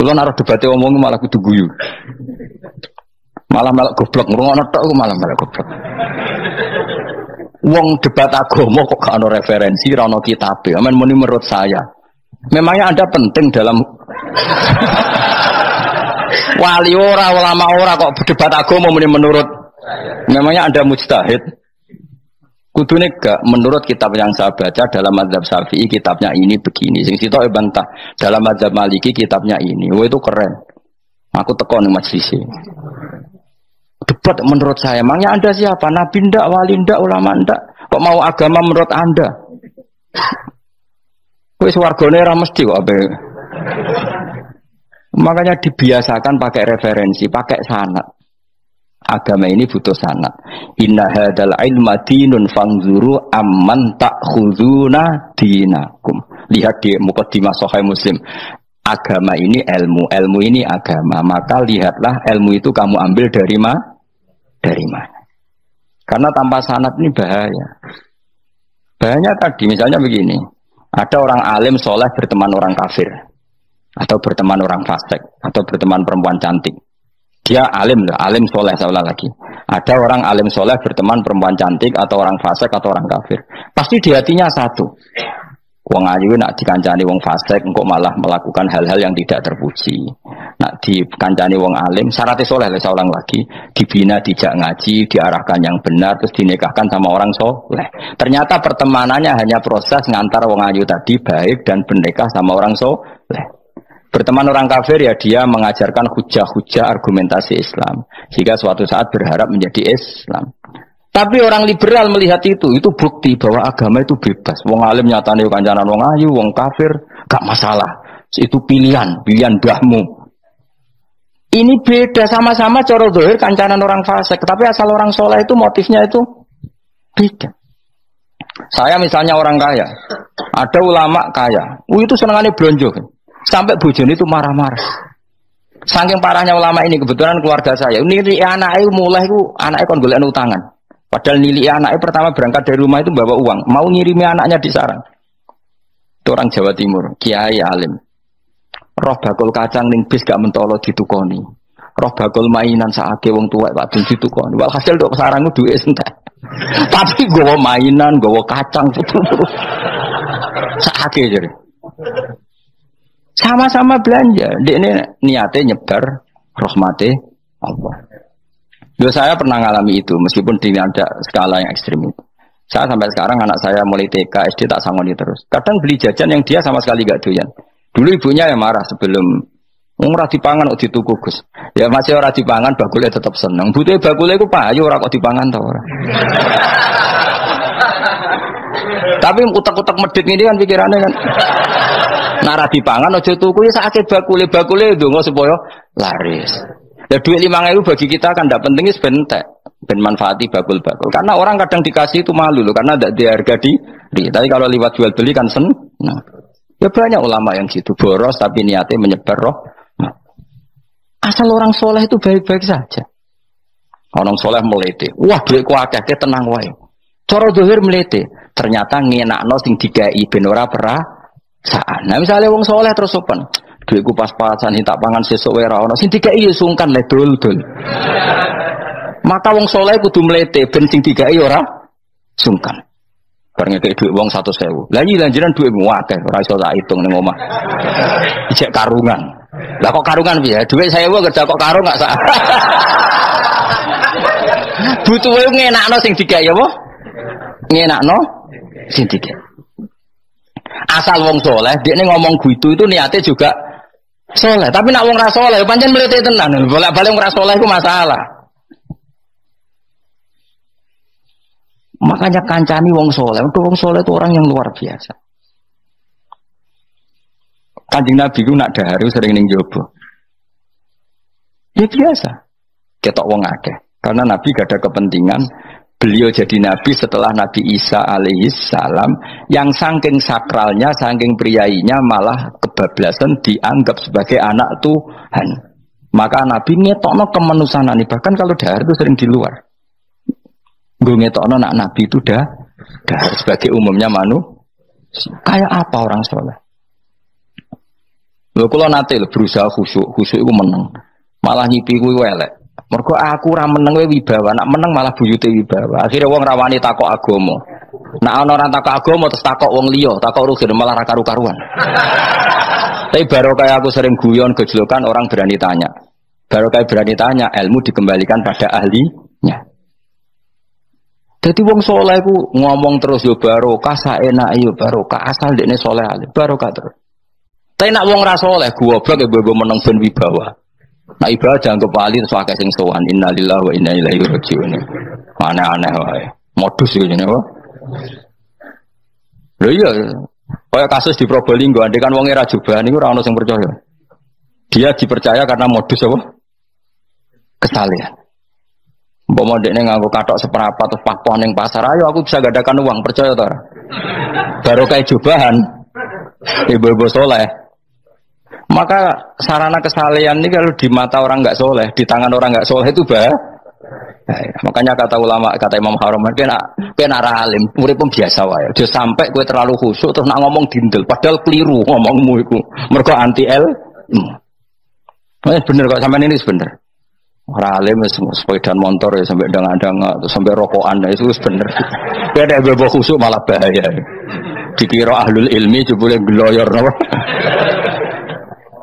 Kalau naruh debatnya ngomong malah kudu guyu. Malah goblok ngrungokno tok malah goblok. Wong debat agama kok gak ono referensi, ora ono kitabe. Amen muni menurut saya. Memangnya Anda penting dalam wali ora, ulama ora kok debat agama muni menurut. Memangnya Anda mujtahid? Kudune gak menurut kitab yang saya baca dalam mazhab Syafi'i kitabnya ini begini. Sing sitok bantah dalam mazhab Maliki kitabnya ini. Wah itu keren. Aku teko ning majelis. Debat menurut saya, emangnya Anda siapa? Nabi ndak, wali ndak, ulama ndak? Kok mau agama menurut Anda? Wis wargane ora mesti kok ape. Makanya dibiasakan pakai referensi, pakai sanad. Agama ini butuh sanad. Inna hadzal ilma dinun fangzuru amman ta'khuduna dinakum. Lihat di muqaddimah Sahih Muslim. Agama ini ilmu, ilmu ini agama. Maka lihatlah ilmu itu kamu ambil dari mana? Karena tanpa sanad ini bahaya. Bahayanya tadi misalnya begini. Ada orang alim soleh berteman orang kafir. Atau berteman orang fasik. Atau berteman perempuan cantik. Dia alim soleh seolah lagi. Ada orang alim soleh berteman perempuan cantik. Atau orang fasik atau orang kafir. Pasti di hatinya satu. Wong ayu nak dikancani wong fasik engkau malah melakukan hal-hal yang tidak terpuji. Nak dikancani wong alim syaratnya soleh saya ulang lagi, dibina dijak ngaji, diarahkan yang benar terus dinikahkan sama orang soleh. Ternyata pertemanannya hanya proses ngantar wong ayu tadi baik dan menikah sama orang soleh. Berteman orang kafir ya dia mengajarkan hujah-hujah argumentasi Islam sehingga suatu saat berharap menjadi Islam. Tapi orang liberal melihat itu bukti bahwa agama itu bebas. Wong alim nyatane kancanan wong ayu, wong kafir, gak masalah. Itu pilihan mbahmu. Ini beda sama-sama cara zahir kancanan orang fasik, tapi asal orang soleh itu motifnya itu beda. Saya misalnya orang kaya, ada ulama kaya, itu senengannya blonjo. Sampai bojone itu marah-marah. Saking parahnya ulama ini kebetulan keluarga saya. Ini anaknya mulai anaknya kon golek utangan. Padahal nilai anaknya pertama berangkat dari rumah itu bawa uang, mau ngirimi anaknya di sarang. Itu orang Jawa Timur, kiai alim. Roh bakul kacang ning bis gak mentolo ditukoni. Roh bakul mainan saake wong tuwek Pak Ben ditukoni. Walhasil tok sarang duwe entek. Tapi gowo mainan, gowo kacang terus. Saake jare. Sama-sama belanja, dekne niate nyebar rahmate Allah. Saya pernah ngalami itu, meskipun tidak ada skala yang ekstrim itu. Saya sampai sekarang anak saya mulai TK, SD tak sangoni terus. Kadang beli jajan yang dia sama sekali gak doyan. Dulu ibunya yang marah sebelum ora dipangan kok dituku Gus. Ya masih ora dipangan bakule tetap seneng. Butuhe bakule iku payu ora kok dipangan ta ora. Tapi utek-utek medhit ini kan pikirannya kan. Nara dipangan aja tuku ya sakake bakule ndonga supaya laris. Ya duit 5.000 bagi kita kan tidak penting sebentek, ben manfaati bakul-bakul. Karena orang kadang dikasih itu malu loh, karena tidak diharga diri. Tapi kalau lewat jual beli kan senang. Ya banyak ulama yang gitu boros tapi niatnya menyebar roh. Asal orang soleh itu baik-baik saja. Orang soleh melete, wah duitku akeh tenang wae. Cara zahir melete, ternyata ngenakno sing dikai ben ora perasaan. Nah misalnya wong soleh terus sopan. Duitku pas-pasan tak pangan sesuk wae ora ono sing dikai ya sungkan le dul. Maka wong saleh kudu mlete ben sing dikai ora sungkan. Bar ngekek dhuwit wong 100.000. Lah iki lanjiran dhuwitmu akeh ora iso tak hitung ning omah. Ijek karungan. Lah kok karungan piye? Dhuwit 1.000 kerja kok karung gak sak. Butuhe ngenakno sing dikai apa? Ngenakno sing dikai. Asal wong saleh dekne ngomong gitu itu niate juga soleh, tapi nak wong ra soleh, pancen mlete tenan. Bolak-balik wong ra soleh itu masalah. Makanya kancani wong soleh. Untuk wong soleh itu orang yang luar biasa. Kanjeng Nabi itu nak dahar sering ning jowo. Ya biasa. Ketok wong akeh. Karena Nabi gak ada kepentingan beliau jadi Nabi setelah Nabi Isa alaihissalam yang saking sakralnya, saking priainya malah kebablasan dianggap sebagai anak Tuhan. Maka Nabi ngetokno kemanusiaan ini. Bahkan kalau dahar itu sering di luar. Gue ngetokno anak Nabi itu dahar sebagai umumnya kayak apa orang soleh. Lho kula nate lho berusaha khusyuk iku meneng. Malah nyipi kuwi elek. Mergo aku ora meneng wae wibawa, nak meneng malah buyute wibawa. Akhire wong ra wani takok agama. Nak ana ora takok agama terus takok wong liya, takok rugen malah ra karu-karuan. Tapi baru kayak aku sering guyon gejlokan orang berani tanya. Baru kayak berani tanya, ilmu dikembalikan pada ahlinya. Jadi wong soleh ku ngomong terus yo barokah, saenak yo barokah, asal dekne soleh alim, barokah terus. Tapi nak wong ra soleh goblok ya bobo meneng ben wibawa. Nah ibadah jangan kepali terus akeh sing sowan, innalillahi wa inna ilaihi raji'un. Aneh-aneh wae. Modus iki ngene wae. Lho iya, kaya kasus di Probolinggo, andai kan wong era jubahan niku ora ono sing percaya. Dia dipercaya karena modus apa? Kesalehan. Umpama dekne nganggo kathok seprapat terus pakpon ning pasar, ayo aku bisa gadakan uang, percaya ta ora? Baru kayak jubahan. Ibu-ibu soleh. Maka sarana kesalehan ini kalau di mata orang enggak soleh, di tangan orang enggak soleh itu bahaya. Makanya kata ulama, kata Imam Haram, kena alim, urip pun biasa wae. Aja sampai kowe terlalu khusyuk terus nak ngomong dindel, padahal keliru ngomongmu iku. Mergo anti bener kok sampean ini bener. Ora alim sepeda motor ya sampai dang-dang terus sampai rokokan itu bener. Beda bebo khusyuk malah bahaya. Dikira ahlul ilmi jebule gloyor napa.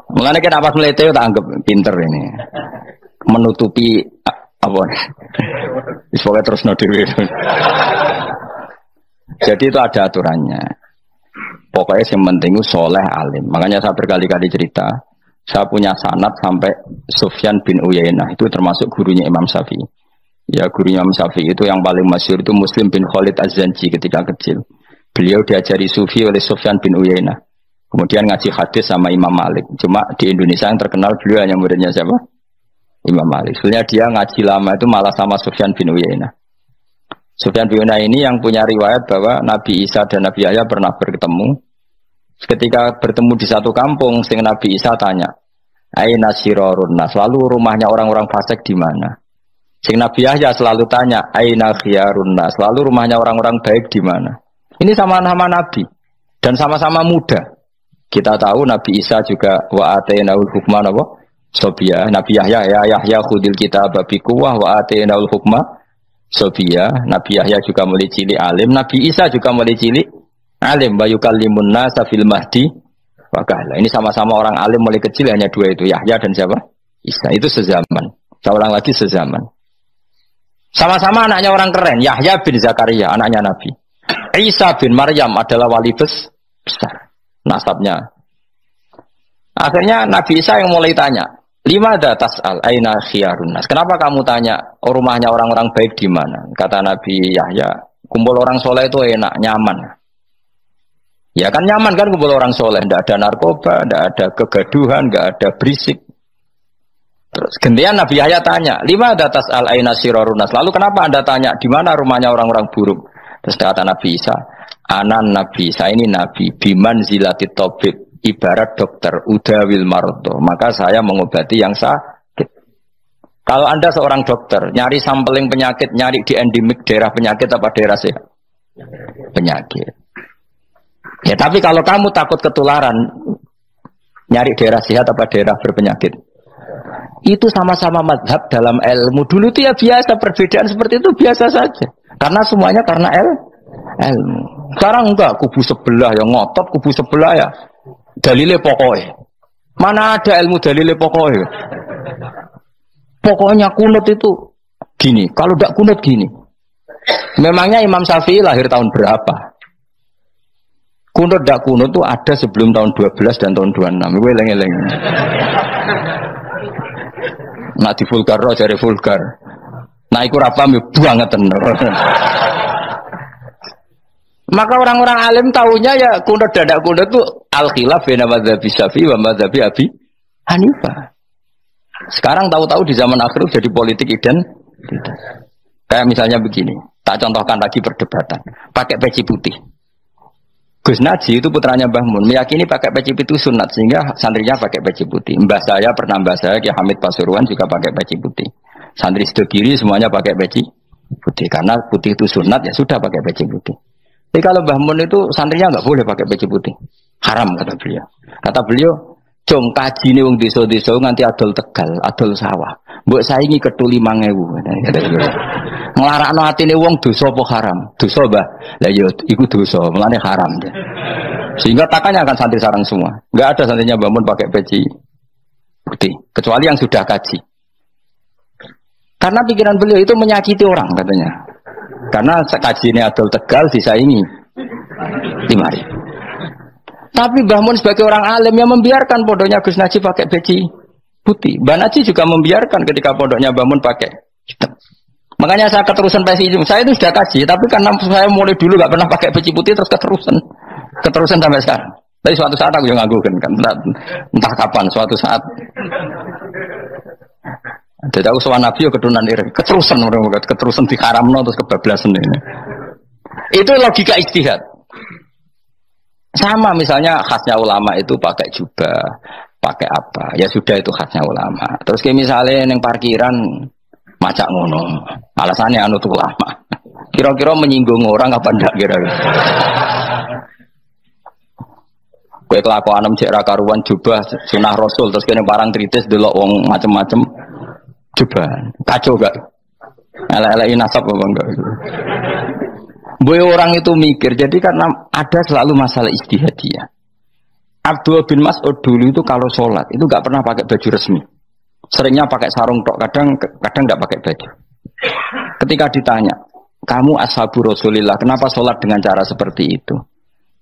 Mulane kan apa melete tak anggap pinter ini. Menutupi apa? Pokoknya terus dhewe. Jadi itu ada aturannya. Pokoknya yang penting itu soleh alim. Makanya saya berkali-kali cerita, saya punya sanad sampai Sufyan bin Uyainah, itu termasuk gurunya Imam Syafi'i. Ya gurunya Imam Syafi'i itu yang paling masyhur itu Muslim bin Khalid Az-Zanji ketika kecil. Beliau diajari sufi oleh Sufyan bin Uyainah. Kemudian ngaji hadis sama Imam Malik. Cuma di Indonesia yang terkenal beliau hanya muridnya siapa? Imam Malik. Sebenarnya dia ngaji lama itu malah sama Sufyan bin Uyainah. Sufyan bin Uyainah ini yang punya riwayat bahwa Nabi Isa dan Nabi Yahya pernah bertemu. Ketika bertemu di satu kampung, sing Nabi Isa tanya, "Aina sirarun nas?" Lalu rumahnya orang-orang fasik di mana? Sing Nabi Yahya selalu tanya, "Aina khiyarun nas?" Lalu rumahnya orang-orang baik di mana? Ini sama-sama Nabi dan sama-sama muda. Kita tahu Nabi Isa juga wa atainaul hukma napa? Sobia. Nabi Yahya ya Yahya khudil kitab bi quwwah wa atainaul hukma sobia. Nabi Yahya juga mulai cilik alim, Nabi Isa juga mulai cilik alim, bayukallimun nasa fil mahdi wa kahla. Ini sama-sama orang alim mulai kecil, hanya dua itu, Yahya dan siapa? Isa. Itu sezaman. Seorang lagi sezaman. Sama-sama anaknya orang keren, Yahya bin Zakaria, anaknya Nabi. Isa bin Maryam adalah wali besar nasabnya. Akhirnya Nabi Isa yang mulai tanya, "Lima datas al aina khiyarun nas?" Kenapa kamu tanya rumahnya orang-orang baik di mana? Kata Nabi Yahya, kumpul orang soleh itu enak, nyaman. Ya kan nyaman kan kumpul orang soleh, tidak ada narkoba, tidak ada kegaduhan, tidak ada berisik. Terus gantian Nabi Yahya tanya, "Lima datas al aina sirarun nas?" Lalu kenapa Anda tanya di mana rumahnya orang-orang buruk? Terus kata Nabi Isa, "Anan Nabi, saya ini Nabi, biman zilatit tabib, ibarat dokter, udawil marodo." Maka saya mengobati yang sakit. Kalau Anda seorang dokter, nyari sampling penyakit, nyari di endemik daerah penyakit apa daerah sehat? Penyakit. Ya tapi kalau kamu takut ketularan, nyari daerah sehat apa daerah berpenyakit? Itu sama-sama mazhab dalam ilmu. Dulu itu ya biasa, perbedaan seperti itu biasa saja. Karena semuanya karena ilmu. Sekarang enggak, kubu sebelah yang ngotot, kubu sebelah ya dalile pokoknya. Mana ada ilmu dalile pokoknya? Pokoknya kunut itu gini, kalau enggak kunut gini. Memangnya Imam Syafi'i lahir tahun berapa? Kunut enggak kunut itu ada sebelum tahun 12 dan tahun 26. Gue eleng-eleng. Nah di vulgar roh jadi vulgar. Nah iku ra paham banget tenan. Maka orang-orang alim tahunya ya kunut dadak kunut itu al-khilaf baina madzhab Syafi'i wa madzhab Abi Hanifah. Sekarang tahu-tahu di zaman akhir jadi politik identitas. Kayak misalnya begini, tak contohkan lagi perdebatan. Pakai peci putih. Gus Naji itu putranya Mbah Mun meyakini pakai peci putih itu sunat sehingga santrinya pakai peci putih. Mbah saya Ki Hamid Pasuruan juga pakai peci putih. Santri Sidogiri semuanya pakai peci putih karena putih itu sunat ya sudah pakai peci putih. Jadi kalau Mbah Mun itu santrinya nggak boleh pakai peci putih, haram kata beliau. Kata beliau Cung kajine wong desa-desa nganti adol Tegal, adol sawah. Mbok saingi ketu 5.000. Nglarakno atine wong dosa apa haram? Dosa, Mbah. Lah ya iku dosa, mulane haram. Sehingga takannya akan santri sarang semua. Enggak ada santrinya bangun pakai peci putih, kecuali yang sudah kaji. Karena pikiran beliau itu menyakiti orang katanya. Karena kajinya adol Tegal disaingi 5.000. Tapi Mbah Mun sebagai orang alim yang membiarkan pondoknya Gus Najib pakai peci putih. Mbah Najib juga membiarkan ketika pondoknya Mbah Mun pakai hitam. Makanya saya keterusan peci itu. Saya itu sudah kaji, tapi karena saya mulai dulu nggak pernah pakai peci putih terus keterusan sampai sekarang. Tapi suatu saat aku yang ngagukan kan, entah kapan suatu saat. Jadi aku soal Nabi keturunan ireng, keterusan diharamno terus kebablasan ini. Itu logika ijtihad. Sama misalnya khasnya ulama itu pakai jubah, pakai apa? Ya sudah itu khasnya ulama. Terus kayak misalnya yang parkiran macak ngono, alasannya anut ulama. Kira-kira menyinggung orang apa enggak kira-kira? Kue kelakuan cek ra karuan jubah sunah Rasul terus kene barang kritis delok wong macem-macem jubah. Kacau gak? Elek-eleki nasab apa enggak? Boy orang itu mikir, jadi karena ada selalu masalah ijtihadiyah. Abdullah bin Mas'ud dulu itu kalau sholat itu nggak pernah pakai baju resmi, seringnya pakai sarung tok, kadang nggak pakai baju. Ketika ditanya, kamu ashabu Rasulillah, kenapa sholat dengan cara seperti itu?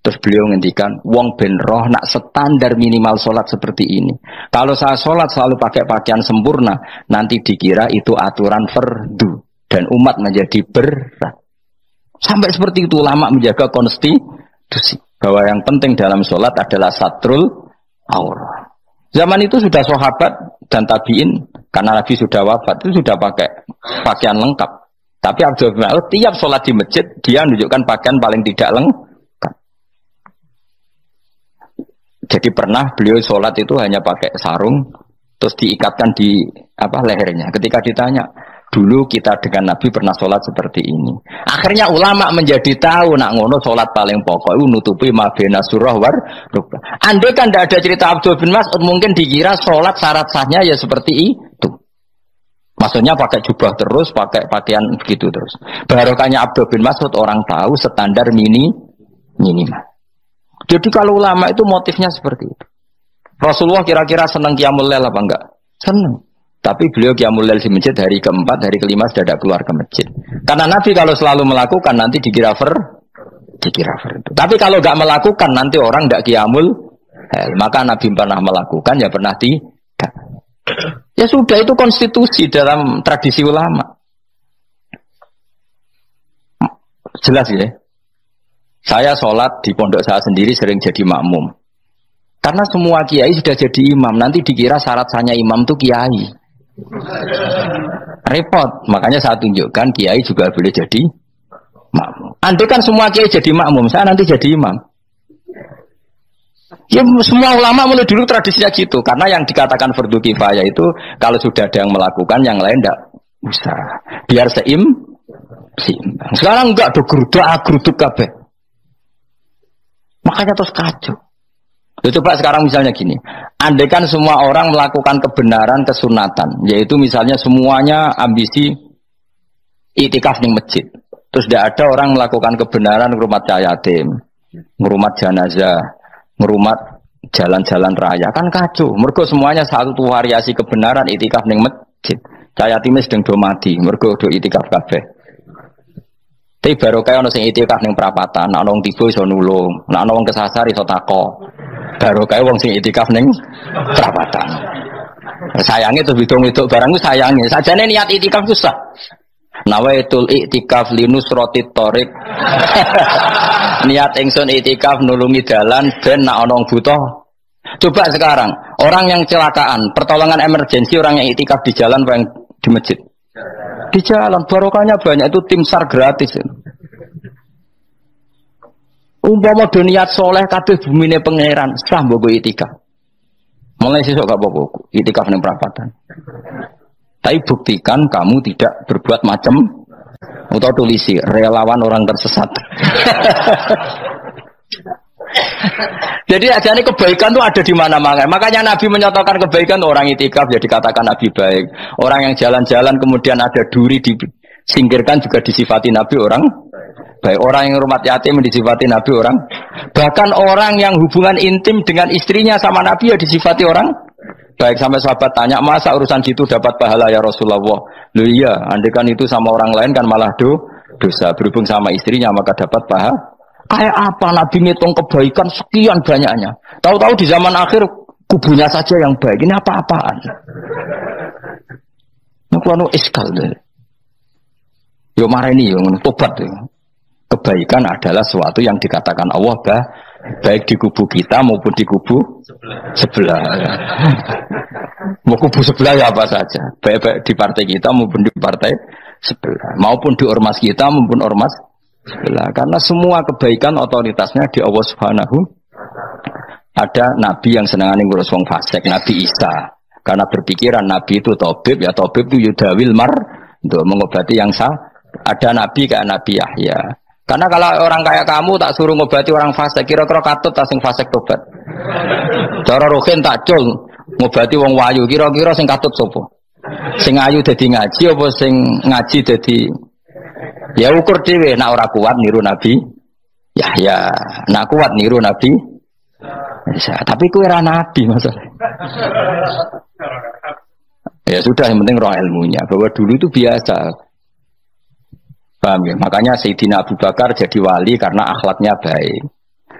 Terus beliau ngendikan, wong ben roh nak standar minimal sholat seperti ini. Kalau saya sholat selalu pakai pakaian sempurna, nanti dikira itu aturan fardu dan umat menjadi berat. Sampai seperti itu ulama menjaga konstitusi bahwa yang penting dalam sholat adalah satrul aurat. Zaman itu sudah sahabat dan tabiin karena Nabi sudah wafat itu sudah pakai pakaian lengkap. Tapi Abdul bin Mas'ud tiap sholat di masjid dia menunjukkan pakaian paling tidak lengkap. Jadi pernah beliau sholat itu hanya pakai sarung terus diikatkan di lehernya. Ketika ditanya, dulu kita dengan Nabi pernah sholat seperti ini. Akhirnya ulama menjadi tahu nak ngono sholat paling pokok itu nutupi mabena surah war rukbah. Andai kan tidak ada cerita Abdul bin Mas'ud mungkin dikira sholat syarat sahnya ya seperti itu. Maksudnya pakai jubah terus, pakai pakaian begitu terus. Barokahnya Abdul bin Mas'ud orang tahu standar minimal. Jadi kalau ulama itu motifnya seperti itu. Rasulullah kira-kira senang qiyamul lail apa enggak? Senang. Tapi beliau qiyamul lail di masjid hari keempat, hari kelima sudah tidak keluar ke masjid. Karena Nabi kalau selalu melakukan nanti dikira fardu. Tapi kalau enggak melakukan nanti orang enggak qiyamul lail. Maka Nabi pernah melakukan ya pernah tidak. Ya sudah itu konstitusi dalam tradisi ulama. Jelas ya. Saya sholat di pondok saya sendiri sering jadi makmum. Karena semua kiai sudah jadi imam, nanti dikira syarat sahnya imam itu kiai. Repot, makanya saya tunjukkan kiai juga boleh jadi makmum. Andai kan semua kiai jadi makmum, saya nanti jadi imam. Ya semua ulama mulai dulu tradisinya gitu, karena yang dikatakan fardu kifayah itu kalau sudah ada yang melakukan, yang lain tidak usah. Biar seimbang. Sekarang enggak ada geruduk kabeh. Makanya terus kacau. Coba sekarang misalnya gini, andai kan semua orang melakukan kebenaran kesunatan, yaitu misalnya semuanya ambisi iktikaf di masjid, terus tidak ada orang melakukan kebenaran ngerumat yatim, ngerumat jenazah, ngerumat jalan-jalan raya, kan kacau. Mergo semuanya satu variasi kebenaran iktikaf di masjid. Yatim sedang do mati, mergo do iktikaf kabeh. Tapi baru kayak ono sing itikaf ning perapatan, ana wong tiba iso nulung, ana wong kesasar iso tako. Baru kayak wong sing itikaf ning perapatan. Sayange tuh bidung-bidung barang ku sayange. Sajane niat itikaf ku sah. Nawaitul iktikaf linusratit thoriq. Niat ingsun itikaf nulungi dalan ben nak ana wong butuh. Coba sekarang, orang yang kecelakaan, pertolongan emergensi orang yang itikaf di jalan apa yang di masjid? Di jalan, barokahnya banyak, itu tim SAR gratis. Umpama do niat soleh kabeh bumine pangeran, sah mbok itikaf. Mulai sesuk gak apa-apa, itikaf ning perapatan. Tapi buktikan kamu tidak berbuat macam atau tulisi relawan orang tersesat. Jadi ajane kebaikan itu ada di mana-mana. Makanya Nabi menyatakan kebaikan orang itikaf ya dikatakan Nabi baik. Orang yang jalan-jalan kemudian ada duri disingkirkan juga disifati Nabi orang baik. Orang yang hormat yatim disifati Nabi orang. Bahkan orang yang hubungan intim dengan istrinya sama Nabi ya disifati orang baik. Sampai sahabat tanya, masa urusan gitu dapat pahala ya Rasulullah? Loh iya, andekan itu sama orang lain kan malah dosa. Berhubung sama istrinya maka dapat pahala. Kayak apa Nabi ngitung kebaikan sekian banyaknya. Tahu-tahu di zaman akhir kubunya saja yang baik. Ini apa-apaan? Ini iskal deh. Yo marah ini yo tobat deh. Kebaikan adalah sesuatu yang dikatakan Allah baik di kubu kita maupun di kubu sebelah. Mau kubu sebelah ya apa saja. Baik di partai kita maupun di partai sebelah. Maupun di ormas kita maupun ormas sebelah. Karena semua kebaikan otoritasnya di Allah Subhanahu. Ada Nabi yang senangane ngurus wong fasik, Nabi Isa. Karena berpikiran Nabi itu tabib, ya tabib itu yudawil mar untuk mengobati yang salah. Ada Nabi kayak Nabi Yahya. Karena kalau orang kayak kamu tak suruh ngobati orang fasik, kira-kira katut tak sing fasik tobat. Cara rohin tak cul ngobati wong wayu, kira-kira sing katut sapa? Sing ayu dadi ngaji apa sing ngaji dadi ya ukur dhewe, nak ora kuat niru Nabi Yahya, nak kuat niru Nabi Isa. Tapi kowe ora nabi masalah. Ya sudah, yang penting roh ilmunya. Bahwa dulu itu biasa. Paham ya? Makanya Sayyidina Abu Bakar jadi wali karena akhlaknya baik.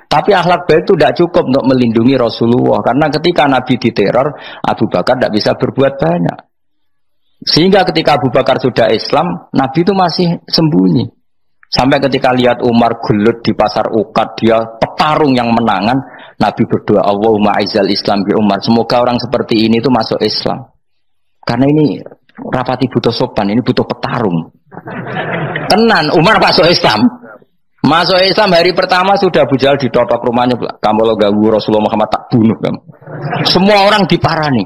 Tapi akhlak baik itu tidak cukup untuk melindungi Rasulullah. Karena ketika Nabi diteror, Abu Bakar tidak bisa berbuat banyak. Sehingga ketika Abu Bakar sudah Islam, Nabi itu masih sembunyi. Sampai ketika lihat Umar gelut di pasar Uqad, dia petarung yang menangan, Nabi berdoa, Allahumma aizal Islam bi Umar. Semoga orang seperti ini itu masuk Islam. Karena ini rapati butuh sopan, ini butuh petarung. Tenan, Umar masuk Islam. Masuk Islam hari pertama sudah Abu Jahal ditotok rumahnya. Kamu lo ganggu Rasulullah Muhammad tak bunuh kamu. Semua orang diparani.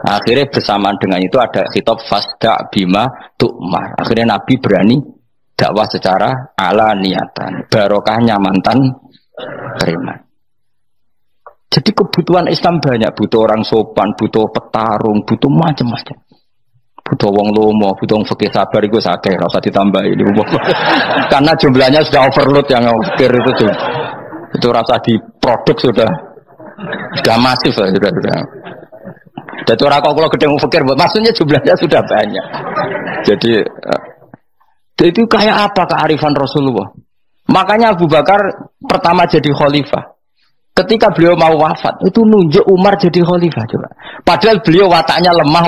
Akhirnya bersamaan dengan itu ada khitab fasda bima tu'mar. Akhirnya Nabi berani dakwah secara ala niatan. Barokahnya mantan preman. Jadi kebutuhan Islam banyak. Butuh orang sopan, butuh petarung, butuh macam-macam. Butuh wong lomo, butuh wong fikih sabar itu sakeh, rasa ditambahin. Karena jumlahnya sudah overload yang fikir itu rasa di produk sudah masif lah, sudah. Jadi orang kalau gede mau fikir, maksudnya jumlahnya sudah banyak. Jadi itu kayak apa kearifan Rasulullah? Makanya Abu Bakar pertama jadi khalifah. Ketika beliau mau wafat, itu nunjuk Umar jadi khalifah coba. Padahal beliau wataknya lemah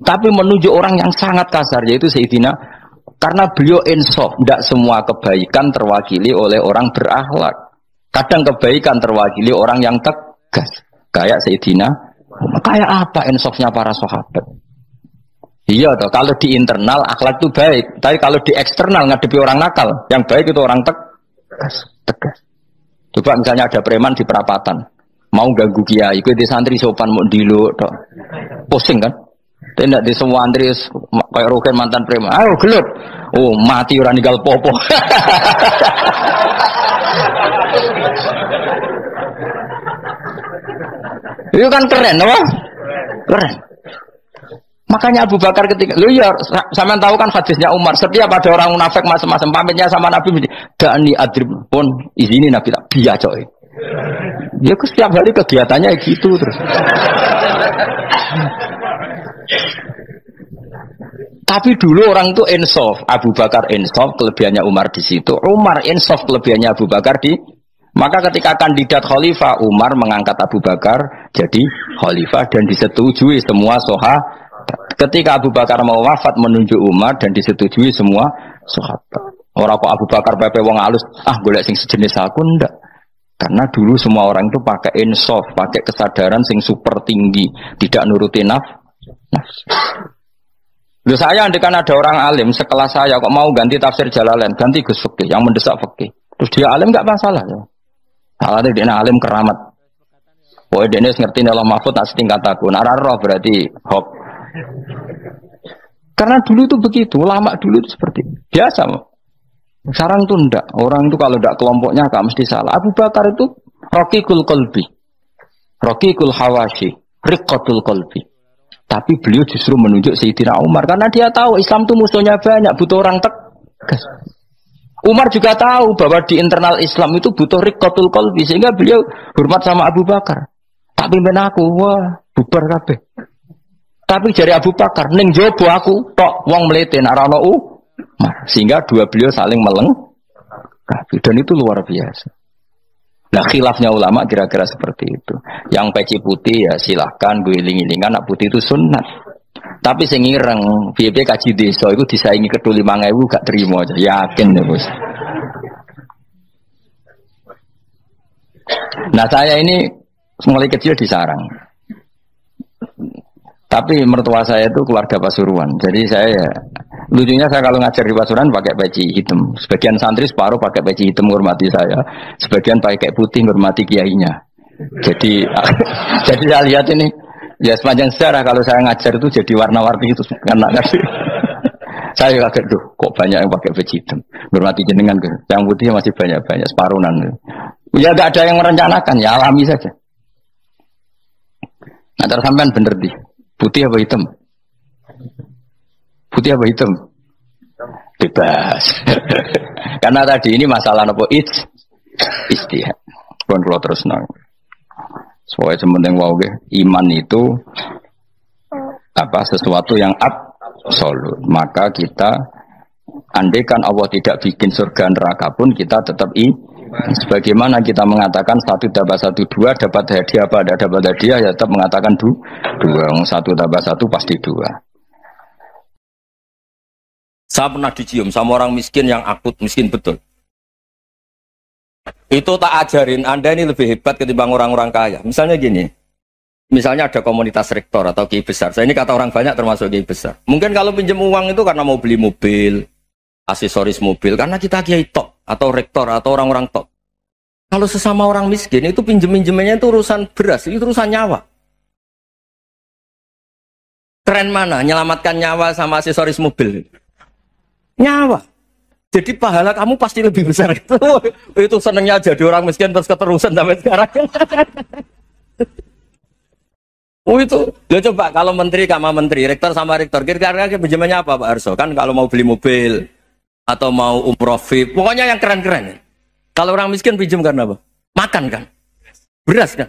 tapi menunjuk orang yang sangat kasar, yaitu Sayyidina. Karena beliau insaf, tidak semua kebaikan terwakili oleh orang berakhlak. Kadang kebaikan terwakili orang yang tegas, kayak Sayyidina. Kayak apa insafnya para sahabat? Iya toh, kalau di internal akhlak itu baik, tapi kalau di eksternal ngadepi orang nakal, yang baik itu orang tegas. Coba misalnya ada preman di perapatan, mau ganggu kiai, itu di santri sopan mau dilo, pusing kan? Tidak di semua santri kayak roken mantan preman, ayo gelut, oh mati orang ninggal popo. Itu kan keren, apa? Keren. Makanya Abu Bakar ketika, lu ya, sampean tahu kan hadisnya Umar, setiap ada orang munafik macam-macam pamitnya sama Nabi, dani adrib pun izini Nabi tak biar coy. Ya setiap hari kegiatannya gitu terus. Tapi dulu orang itu insaf, Abu Bakar insaf, kelebihannya Umar di situ. Umar insaf, kelebihannya Abu Bakar di. Maka ketika kandidat khalifah, Umar mengangkat Abu Bakar jadi khalifah dan disetujui semua sahabat. Ketika Abu Bakar mau wafat menunjuk Umar dan disetujui semua sahabat. Orang kok Abu Bakar pepe wong halus, golek sing sejenis aku ndak. Karena dulu semua orang itu pakai insaf, pakai kesadaran sing super tinggi, tidak nuruti nafsu. Loh saya andekan ada orang alim sekelas saya kok mau ganti tafsir Jalalain, ganti Gus Fikih yang mendesak fikih. Terus dia alim enggak masalah ya. Salahnya dia alim keramat. Pokoknya dia ngerti Allah Mahfud tak setingkat aku. Nararo berarti hop. Karena dulu itu begitu, ulama dulu itu seperti itu. Biasa. Sekarang tuh ndak. Orang itu kalau ndak kelompoknya gak mesti salah. Abu Bakar itu Raqiqul Qalbi, Raqiqul Hawashi, Riqqatul Qalbi. Tapi beliau justru menunjuk Sayyidina Umar karena dia tahu Islam itu musuhnya banyak, butuh orang tegas. Umar juga tahu bahwa di internal Islam itu butuh Riqqatul Qalbi sehingga beliau hormat sama Abu Bakar. Tak pimpin aku, wah bubar kabeh. Tapi dari Abu Bakar, ning jobo aku tok wong mlete nek ora ono Umar. Sehingga dua beliau saling melengkapi dan itu luar biasa. Nah khilafnya ulama kira-kira seperti itu. Yang peci putih ya silahkan gue iling-ilingan, nak putih itu sunnat. Tapi sing ireng piye-piye kaji desa itu disaingi kedu 5.000 gak terima aja. Yakin ya Bos. Nah saya ini mulai kecil di sarang. Tapi mertua saya itu keluarga Pasuruan. Jadi saya ya, lucunya saya kalau ngajar di Pasuruan pakai peci hitam. Sebagian santri separuh pakai peci hitam menghormati saya. Sebagian pakai putih menghormati kiainya. Jadi jadi saya lihat ini ya sepanjang sejarah kalau saya ngajar itu jadi warna-warni itu karena kasih. Saya kaget tuh kok banyak yang pakai peci hitam. Menghormati jenengan ke. Yang putih masih banyak separuhan. Ya enggak ada yang merencanakan, ya alami saja. Nah, terus sampean bener di putih apa hitam? Putih apa hitam? Bebas. Karena tadi ini masalah apa? Istihad. Pun kalau terus nang. Soalnya sementing wow iman itu apa sesuatu yang absolut. Maka kita andaikan Allah tidak bikin surga neraka pun kita tetap sebagaimana kita mengatakan 1 tambah 1 2 dapat hadiah apa? Ada dapat hadiah ya tetap mengatakan 2. 1 tambah 1 pasti 2. Saya pernah dicium sama orang miskin yang akut miskin betul. Itu tak ajarin Anda ini lebih hebat ketimbang orang-orang kaya. Misalnya gini. Misalnya ada komunitas rektor atau kiai besar. Saya ini kata orang banyak termasuk kiai besar. Mungkin kalau pinjam uang itu karena mau beli mobil, aksesoris mobil karena kita kiai top atau rektor atau orang-orang top. Kalau sesama orang miskin itu pinjem-pinjemannya itu urusan beras, itu urusan nyawa. Keren mana? Nyelamatkan nyawa sama aksesoris mobil. Nyawa. Jadi pahala kamu pasti lebih besar. Itu senengnya jadi orang miskin terus keterusan sampai sekarang. Oh itu, ya coba kalau menteri sama menteri, rektor sama rektor, kira-kira pinjamannya apa Pak Arso? Kan kalau mau beli mobil atau mau umroh VIP, pokoknya yang keren-keren. Kalau orang miskin pinjam karena apa? Makan kan? Beras kan?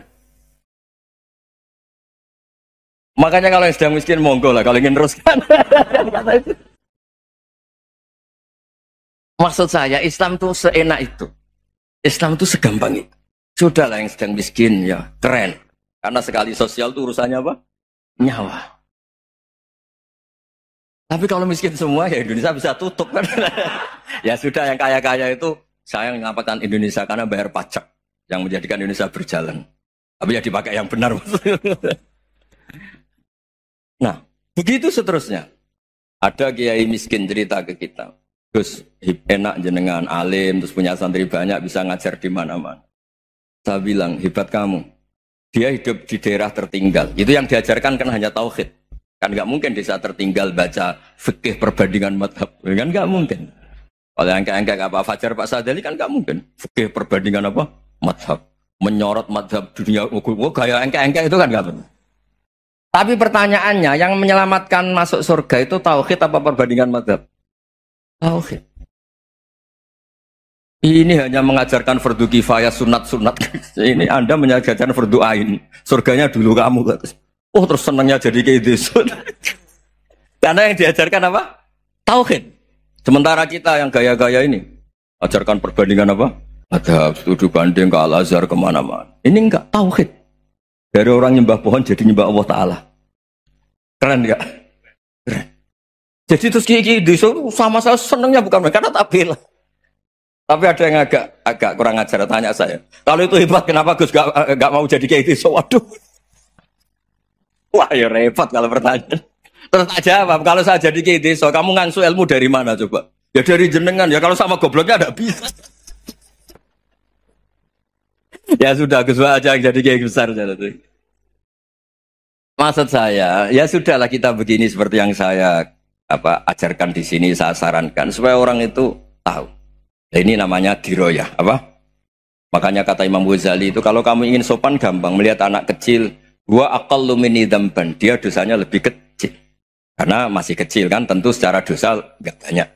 Makanya kalau yang sedang miskin monggo lah, kalau ingin teruskan. Maksud saya Islam itu seenak itu. Islam itu segampang itu. Sudahlah yang sedang miskin ya keren. Karena sekali sosial itu urusannya apa? Nyawa. Tapi kalau miskin semua ya Indonesia bisa tutup kan. Ya sudah yang kaya-kaya itu saya mengatakan Indonesia karena bayar pajak yang menjadikan Indonesia berjalan. Tapi ya dipakai yang benar. Nah, begitu seterusnya. Ada kiai miskin cerita ke kita. Terus enak jenengan alim, terus punya santri banyak, bisa ngajar di mana-mana. Saya bilang, hebat kamu. Dia hidup di daerah tertinggal. Itu yang diajarkan kan hanya tauhid. Kan nggak mungkin desa tertinggal baca fikih perbandingan madhab. Kan nggak mungkin. Oleh angka-angka apa Fajar Pak Sadali kan nggak mungkin. Fikih perbandingan apa? Madhab. Menyorot madhab dunia. Gaya angka-angka itu kan nggak benar. Tapi pertanyaannya, yang menyelamatkan masuk surga itu tauhid apa perbandingan madhab? Tauhid. Ini hanya mengajarkan fardu kifayah sunat-sunat. Ini Anda mengajarkan fardu ain. Surganya dulu kamu. Oh terus senangnya jadi kayak gitu. Karena yang diajarkan apa? Tauhid. Sementara kita yang gaya-gaya ini ajarkan perbandingan apa? Ada studi banding ke Al-Azhar kemana-mana. Ini enggak tauhid. Dari orang nyembah pohon jadi nyembah Allah Ta'ala. Keren enggak? Keren. Jadi terus kiai desa sama saya senangnya bukan karena tak bela. Tapi ada yang agak kurang ajar tanya saya. Kalau itu hebat kenapa Gus gak mau jadi kiai desa? Waduh. Wah ya repot kalau pertanyaan. Terus tak jawab, kalau saya jadi kiai desa, kamu ngangsu ilmu dari mana coba? Ya dari jenengan. Ya kalau sama gobloknya ada bisa. Ya sudah Gus aja yang jadi kiai besar. Maksud saya, ya sudahlah kita begini seperti yang saya ajarkan di sini, saya sarankan supaya orang itu tahu Ini namanya diroyah, apa? Makanya kata Imam Ghazali itu kalau kamu ingin sopan gampang melihat anak kecil, wa aqallu minni dzamban, dia dosanya lebih kecil. Karena masih kecil kan, tentu secara dosa enggak banyak.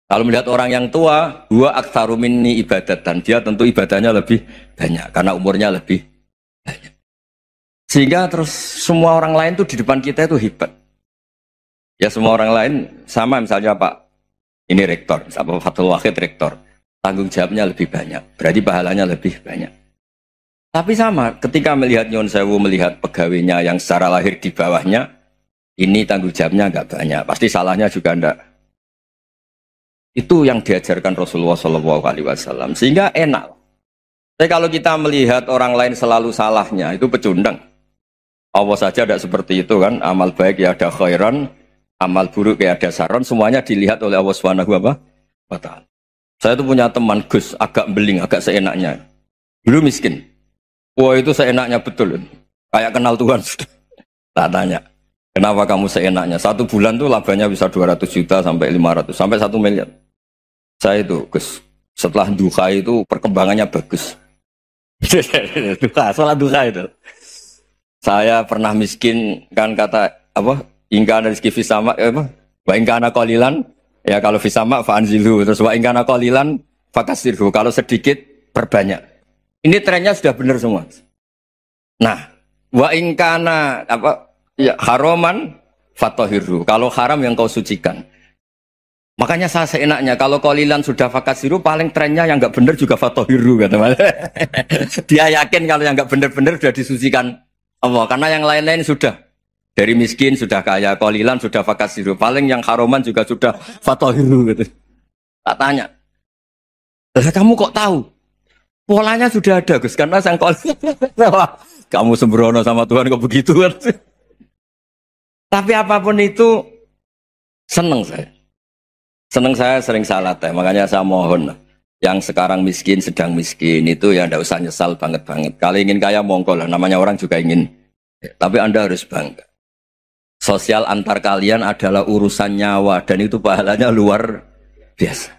Kalau melihat orang yang tua, wa aktsaru minni ibadatan, dia tentu ibadahnya lebih banyak karena umurnya lebih banyak. Sehingga terus semua orang lain tuh di depan kita itu hebat. Ya semua orang lain sama, misalnya Pak ini rektor, Pak Fathul Wahid rektor, tanggung jawabnya lebih banyak, berarti pahalanya lebih banyak. Tapi sama, ketika melihat Nyon Sewu, melihat pegawainya yang secara lahir di bawahnya, ini tanggung jawabnya nggak banyak, pasti salahnya juga enggak. Itu yang diajarkan Rasulullah SAW, sehingga enak. Tapi kalau kita melihat orang lain selalu salahnya, itu pecundang. Allah saja tidak seperti itu kan, amal baik ya ada khairan, amal buruk ya ada saron, semuanya dilihat oleh Allah Subhanahu wa Ta'ala. Saya tuh punya teman Gus, agak beling, agak seenaknya. Dulu miskin. Wah itu seenaknya betul. Kayak kenal Tuhan sudah. Tak tanya, kenapa kamu seenaknya? 1 bulan tuh labanya bisa 200 juta sampai 500, sampai 1 miliar. Saya itu Gus, setelah duha itu perkembangannya bagus. Sholat duha itu. Saya pernah miskin, kan kata apa? Ingka dari rezeki fisama, apa? Wa ingka ana qalilan, ya kalau fisama fa'anzilhu, terus wa ingka ana qalilan fakasirhu, kalau sedikit perbanyak. Ini trennya sudah benar semua. Nah, wa ingka ana apa? Ya haroman fatahirhu, kalau haram yang kau sucikan. Makanya saya seenaknya, kalau qalilan sudah fakasiru, paling trennya yang enggak benar juga fatahirhu, kata Mas. Dia yakin kalau yang enggak benar-benar sudah disucikan Allah, karena yang lain-lain sudah. Dari miskin sudah kaya, qalilan sudah fakasiru, paling yang haroman juga sudah fatahirhu gitu. Tak tanya, kamu kok tahu? Polanya sudah ada Gus, karena sang qalilan. Kamu sembrono sama Tuhan kok begitu kan? Tapi apapun itu seneng saya. Seneng saya sering salah teh, makanya saya mohon yang sekarang miskin, sedang miskin itu ya ndak usah nyesal banget-banget. Kalau ingin kaya monggo lah, namanya orang juga ingin. Tapi Anda harus bangga. Sosial antar kalian adalah urusan nyawa dan itu pahalanya luar biasa.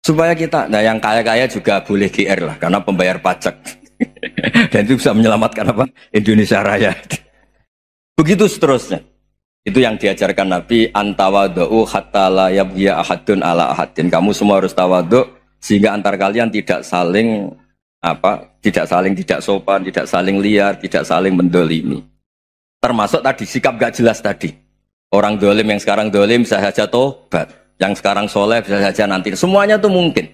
Supaya kita, nah yang kaya-kaya juga boleh GR lah karena pembayar pajak. Dan itu bisa menyelamatkan apa? Indonesia Raya. Begitu seterusnya. Itu yang diajarkan Nabi, antawadhu hatta la yabghiya ahadun ala ahadin. Kamu semua harus tawadhu sehingga antar kalian tidak saling tidak sopan, tidak saling liar, tidak saling mendolimi. Termasuk tadi sikap gak jelas tadi. Orang dolim yang sekarang dolim bisa saja tobat, yang sekarang soleh bisa saja nanti. Semuanya itu mungkin.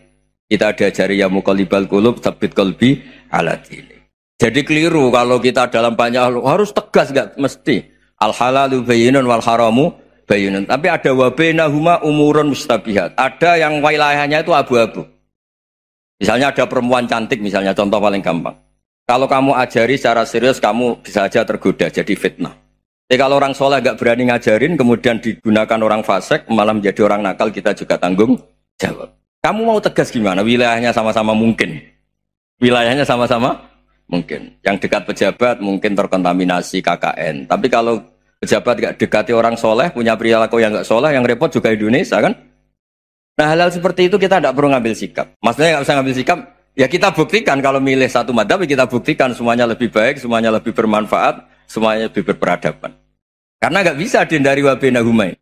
Kita diajari ya muqallibal qulub tsabbit qalbi ala dini. Jadi keliru kalau kita dalam banyak harus tegas, gak mesti. Al halalu bayyinun wal haramu bayyinun. Tapi ada wa bainahuma umurun mustabihat. Ada yang wilayahnya itu abu-abu. Misalnya ada perempuan cantik, misalnya contoh paling gampang. Kalau kamu ajari secara serius, kamu bisa saja tergoda jadi fitnah. Tapi kalau orang soleh gak berani ngajarin, kemudian digunakan orang fasik, malah menjadi orang nakal, kita juga tanggung jawab. Kamu mau tegas gimana? Wilayahnya sama-sama mungkin. Wilayahnya sama-sama mungkin. Yang dekat pejabat mungkin terkontaminasi KKN. Tapi kalau pejabat gak dekati orang soleh, punya perilaku yang gak soleh, yang repot juga Indonesia kan? Nah hal-hal seperti itu kita tidak perlu ngambil sikap. Maksudnya nggak usah ngambil sikap, ya kita buktikan kalau milih satu madhab, kita buktikan semuanya lebih baik, semuanya lebih bermanfaat, semuanya lebih berperadaban. Karena nggak bisa dihindari wa bainahuma.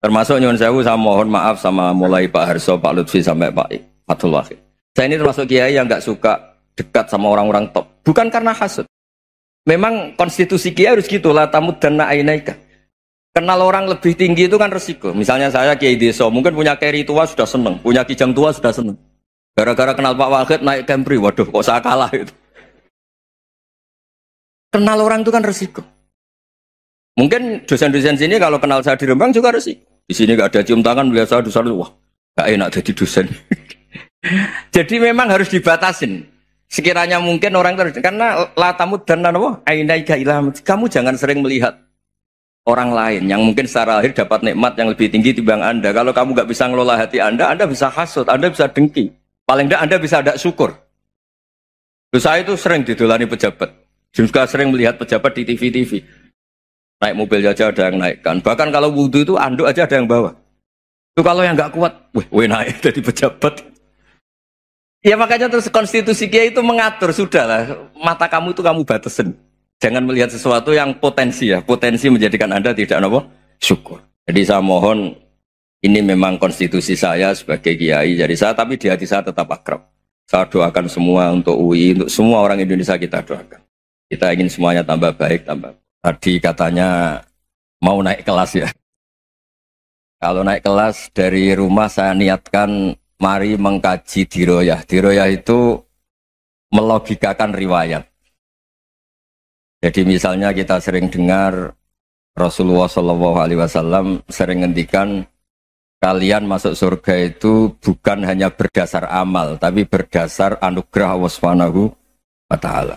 Termasuk nyuwun sewu, saya mohon maaf sama mulai Pak Harso, Pak Lutfi sampai Pak Fathul Wahid. Saya ini termasuk kiai yang nggak suka dekat sama orang-orang top. Bukan karena hasud. Memang konstitusi kiai harus gitu lah, tamuddanna ainaika. Kenal orang lebih tinggi itu kan resiko. Misalnya saya kiai desa, mungkin punya keri tua sudah seneng, punya kijang tua sudah seneng. Gara-gara kenal Pak Wahid naik Kempri, waduh kok saya kalah itu. Kenal orang itu kan resiko. Mungkin dosen-dosen sini kalau kenal saya di Rembang juga resiko. Di sini gak ada cium tangan, biasa dosen, wah gak enak jadi dosen. Jadi memang harus dibatasin. Sekiranya mungkin orang terus, karena latamud dan nanawa, ainaika ilham. Kamu jangan sering melihat orang lain yang mungkin secara lahir dapat nikmat yang lebih tinggi timbang Anda. Kalau kamu nggak bisa ngelola hati Anda bisa hasut, Anda bisa dengki. Paling tidak Anda bisa ada syukur. Saya itu sering didolani pejabat. Juga sering melihat pejabat di TV-TV. Naik mobil aja ada yang naikkan. Bahkan kalau wudhu itu anduk aja ada yang bawa. Itu kalau yang nggak kuat, weh naik jadi pejabat. Ya makanya terus konstitusi Kiai itu mengatur, sudahlah, mata kamu itu kamu batasin. Jangan melihat sesuatu yang potensi ya, potensi menjadikan Anda tidak apa? Syukur. Jadi saya mohon, ini memang konstitusi saya sebagai Kiai, jadi saya, tapi di hati saya tetap akrab. Saya doakan semua untuk UI, untuk semua orang Indonesia kita doakan. Kita ingin semuanya tambah baik, tambah. Tadi katanya mau naik kelas ya. Kalau naik kelas dari rumah saya niatkan mari mengkaji diroyah. Diroyah itu melogikakan riwayat. Jadi misalnya kita sering dengar Rasulullah SAW sering ngendikan kalian masuk surga itu bukan hanya berdasar amal, tapi berdasar anugerah Allah Subhanahu wa Ta'ala.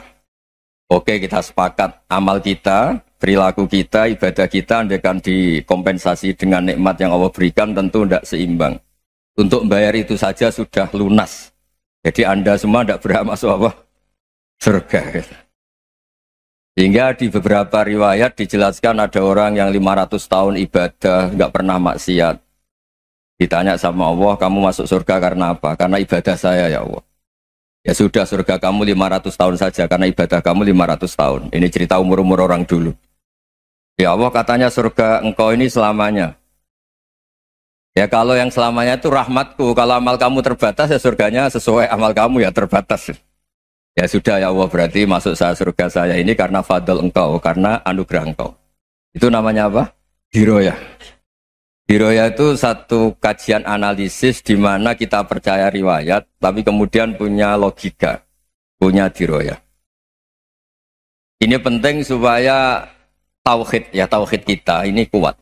Oke, kita sepakat amal kita, perilaku kita, ibadah kita andaikan dikompensasi dengan nikmat yang Allah berikan tentu tidak seimbang. Untuk membayar itu saja sudah lunas. Jadi Anda semua tidak berhak masuk apa? Surga. Sehingga di beberapa riwayat dijelaskan ada orang yang 500 tahun ibadah, nggak pernah maksiat. Ditanya sama Allah, kamu masuk surga karena apa? Karena ibadah saya ya Allah. Ya sudah, surga kamu 500 tahun saja, karena ibadah kamu 500 tahun. Ini cerita umur-umur orang dulu. Ya Allah katanya surga engkau ini selamanya. Ya kalau yang selamanya itu rahmatku, kalau amal kamu terbatas ya surganya sesuai amal kamu ya terbatas. Ya sudah ya Allah, berarti masuk saya surga saya ini karena fadl engkau, karena anugerah engkau. Itu namanya apa? Diroyah. Diroyah itu satu kajian analisis di mana kita percaya riwayat, tapi kemudian punya logika, punya diroyah. Ini penting supaya tauhid kita ini kuat.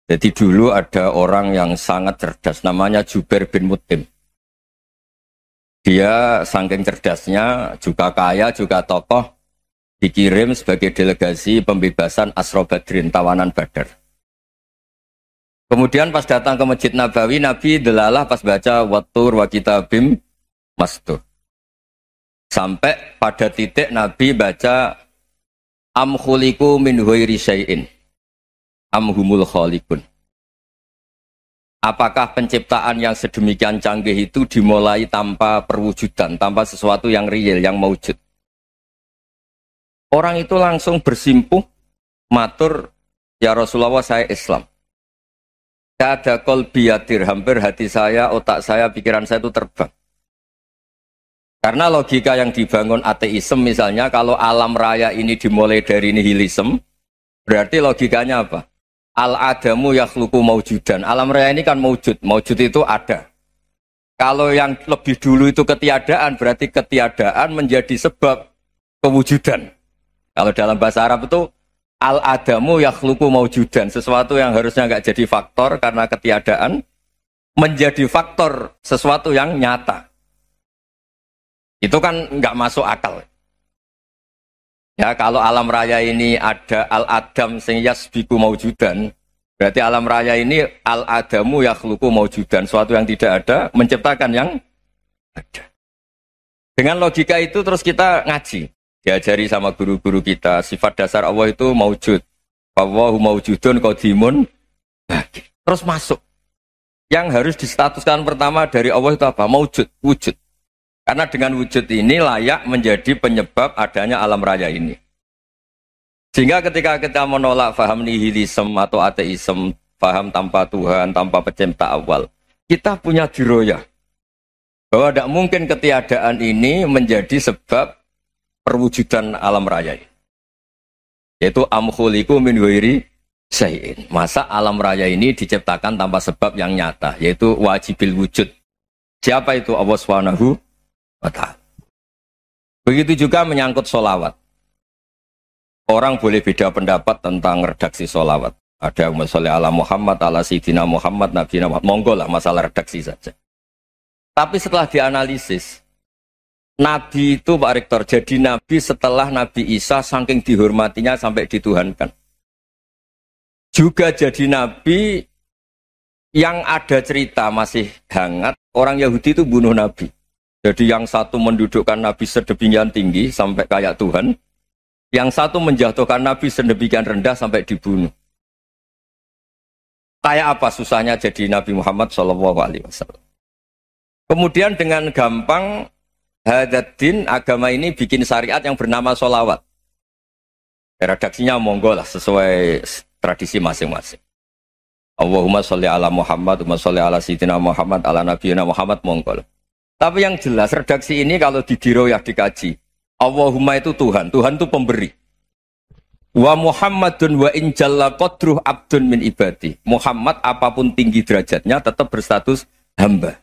Jadi dulu ada orang yang sangat cerdas, namanya Jubair bin Mut'im. Dia saking cerdasnya, juga kaya, juga tokoh, dikirim sebagai delegasi pembebasan Asra Badrin, tawanan Badar. Kemudian pas datang ke Masjid Nabawi, Nabi delalah pas baca Wattur wa kitabim mastur. Sampai pada titik Nabi baca Am khuliku min ghairi syai'in am humul khaliqun. Apakah penciptaan yang sedemikian canggih itu dimulai tanpa perwujudan, tanpa sesuatu yang real, yang maujud? Orang itu langsung bersimpuh, matur, ya Rasulullah saya Islam. Ada qalbi yatir, hampir hati saya, otak saya, pikiran saya itu terbang. Karena logika yang dibangun ateisme misalnya, kalau alam raya ini dimulai dari nihilisme, berarti logikanya apa? Al-adamu yakhluqu maujudan. Alam raya ini kan maujud. Maujud itu ada. Kalau yang lebih dulu itu ketiadaan, berarti ketiadaan menjadi sebab kewujudan. Kalau dalam bahasa Arab itu al-adamu yakhluqu maujudan. Sesuatu yang harusnya nggak jadi faktor karena ketiadaan, menjadi faktor sesuatu yang nyata. Itu kan nggak masuk akal. Ya, kalau alam raya ini ada al-adam sing yasbiku maujudan, berarti alam raya ini al-adamu yakhluqu maujudan, suatu yang tidak ada menciptakan yang ada. Dengan logika itu terus kita ngaji, diajari sama guru-guru kita, sifat dasar Allah itu maujud. Wallahu maujudun qadimun. Terus masuk. Yang harus distatuskan pertama dari Allah itu apa? Maujud, wujud. Karena dengan wujud ini layak menjadi penyebab adanya alam raya ini. Sehingga ketika kita menolak faham nihilisme atau ateisme, faham tanpa Tuhan, tanpa pencipta awal, kita punya diroyah. Bahwa tidak mungkin ketiadaan ini menjadi sebab perwujudan alam raya ini. Yaitu am khuliqu min ghairi syai'in. Masa alam raya ini diciptakan tanpa sebab yang nyata, yaitu wajibil wujud. Siapa itu? Allah Subhanahu wa Ta'ala. Begitu juga menyangkut sholawat. Orang boleh beda pendapat tentang redaksi sholawat. Ada yang sholli ala Muhammad, ala Sayyidina Muhammad, Nabi Muhammad. Monggo lah, masalah redaksi saja. Tapi setelah dianalisis, Nabi itu Pak Rektor, jadi Nabi setelah Nabi Isa saking dihormatinya sampai dituhankan. Juga jadi Nabi yang ada cerita masih hangat, orang Yahudi itu bunuh Nabi. Jadi yang satu mendudukkan Nabi sedemikian tinggi sampai kayak Tuhan, yang satu menjatuhkan Nabi sedemikian rendah sampai dibunuh. Kayak apa susahnya jadi Nabi Muhammad SAW. Kemudian dengan gampang hadatin agama ini bikin syariat yang bernama sholawat. Redaksinya monggo lah sesuai tradisi masing-masing. Allahumma sholli ala Muhammad, Allahumma sholli ala Sayyidina Muhammad, ala Nabiyina Muhammad, monggo lah. Tapi yang jelas redaksi ini kalau didiroyah dikaji, Allahumma itu Tuhan, Tuhan itu pemberi. Wa Muhammadun wa in jalla qadruh abdun min ibadi. Muhammad apapun tinggi derajatnya tetap berstatus hamba.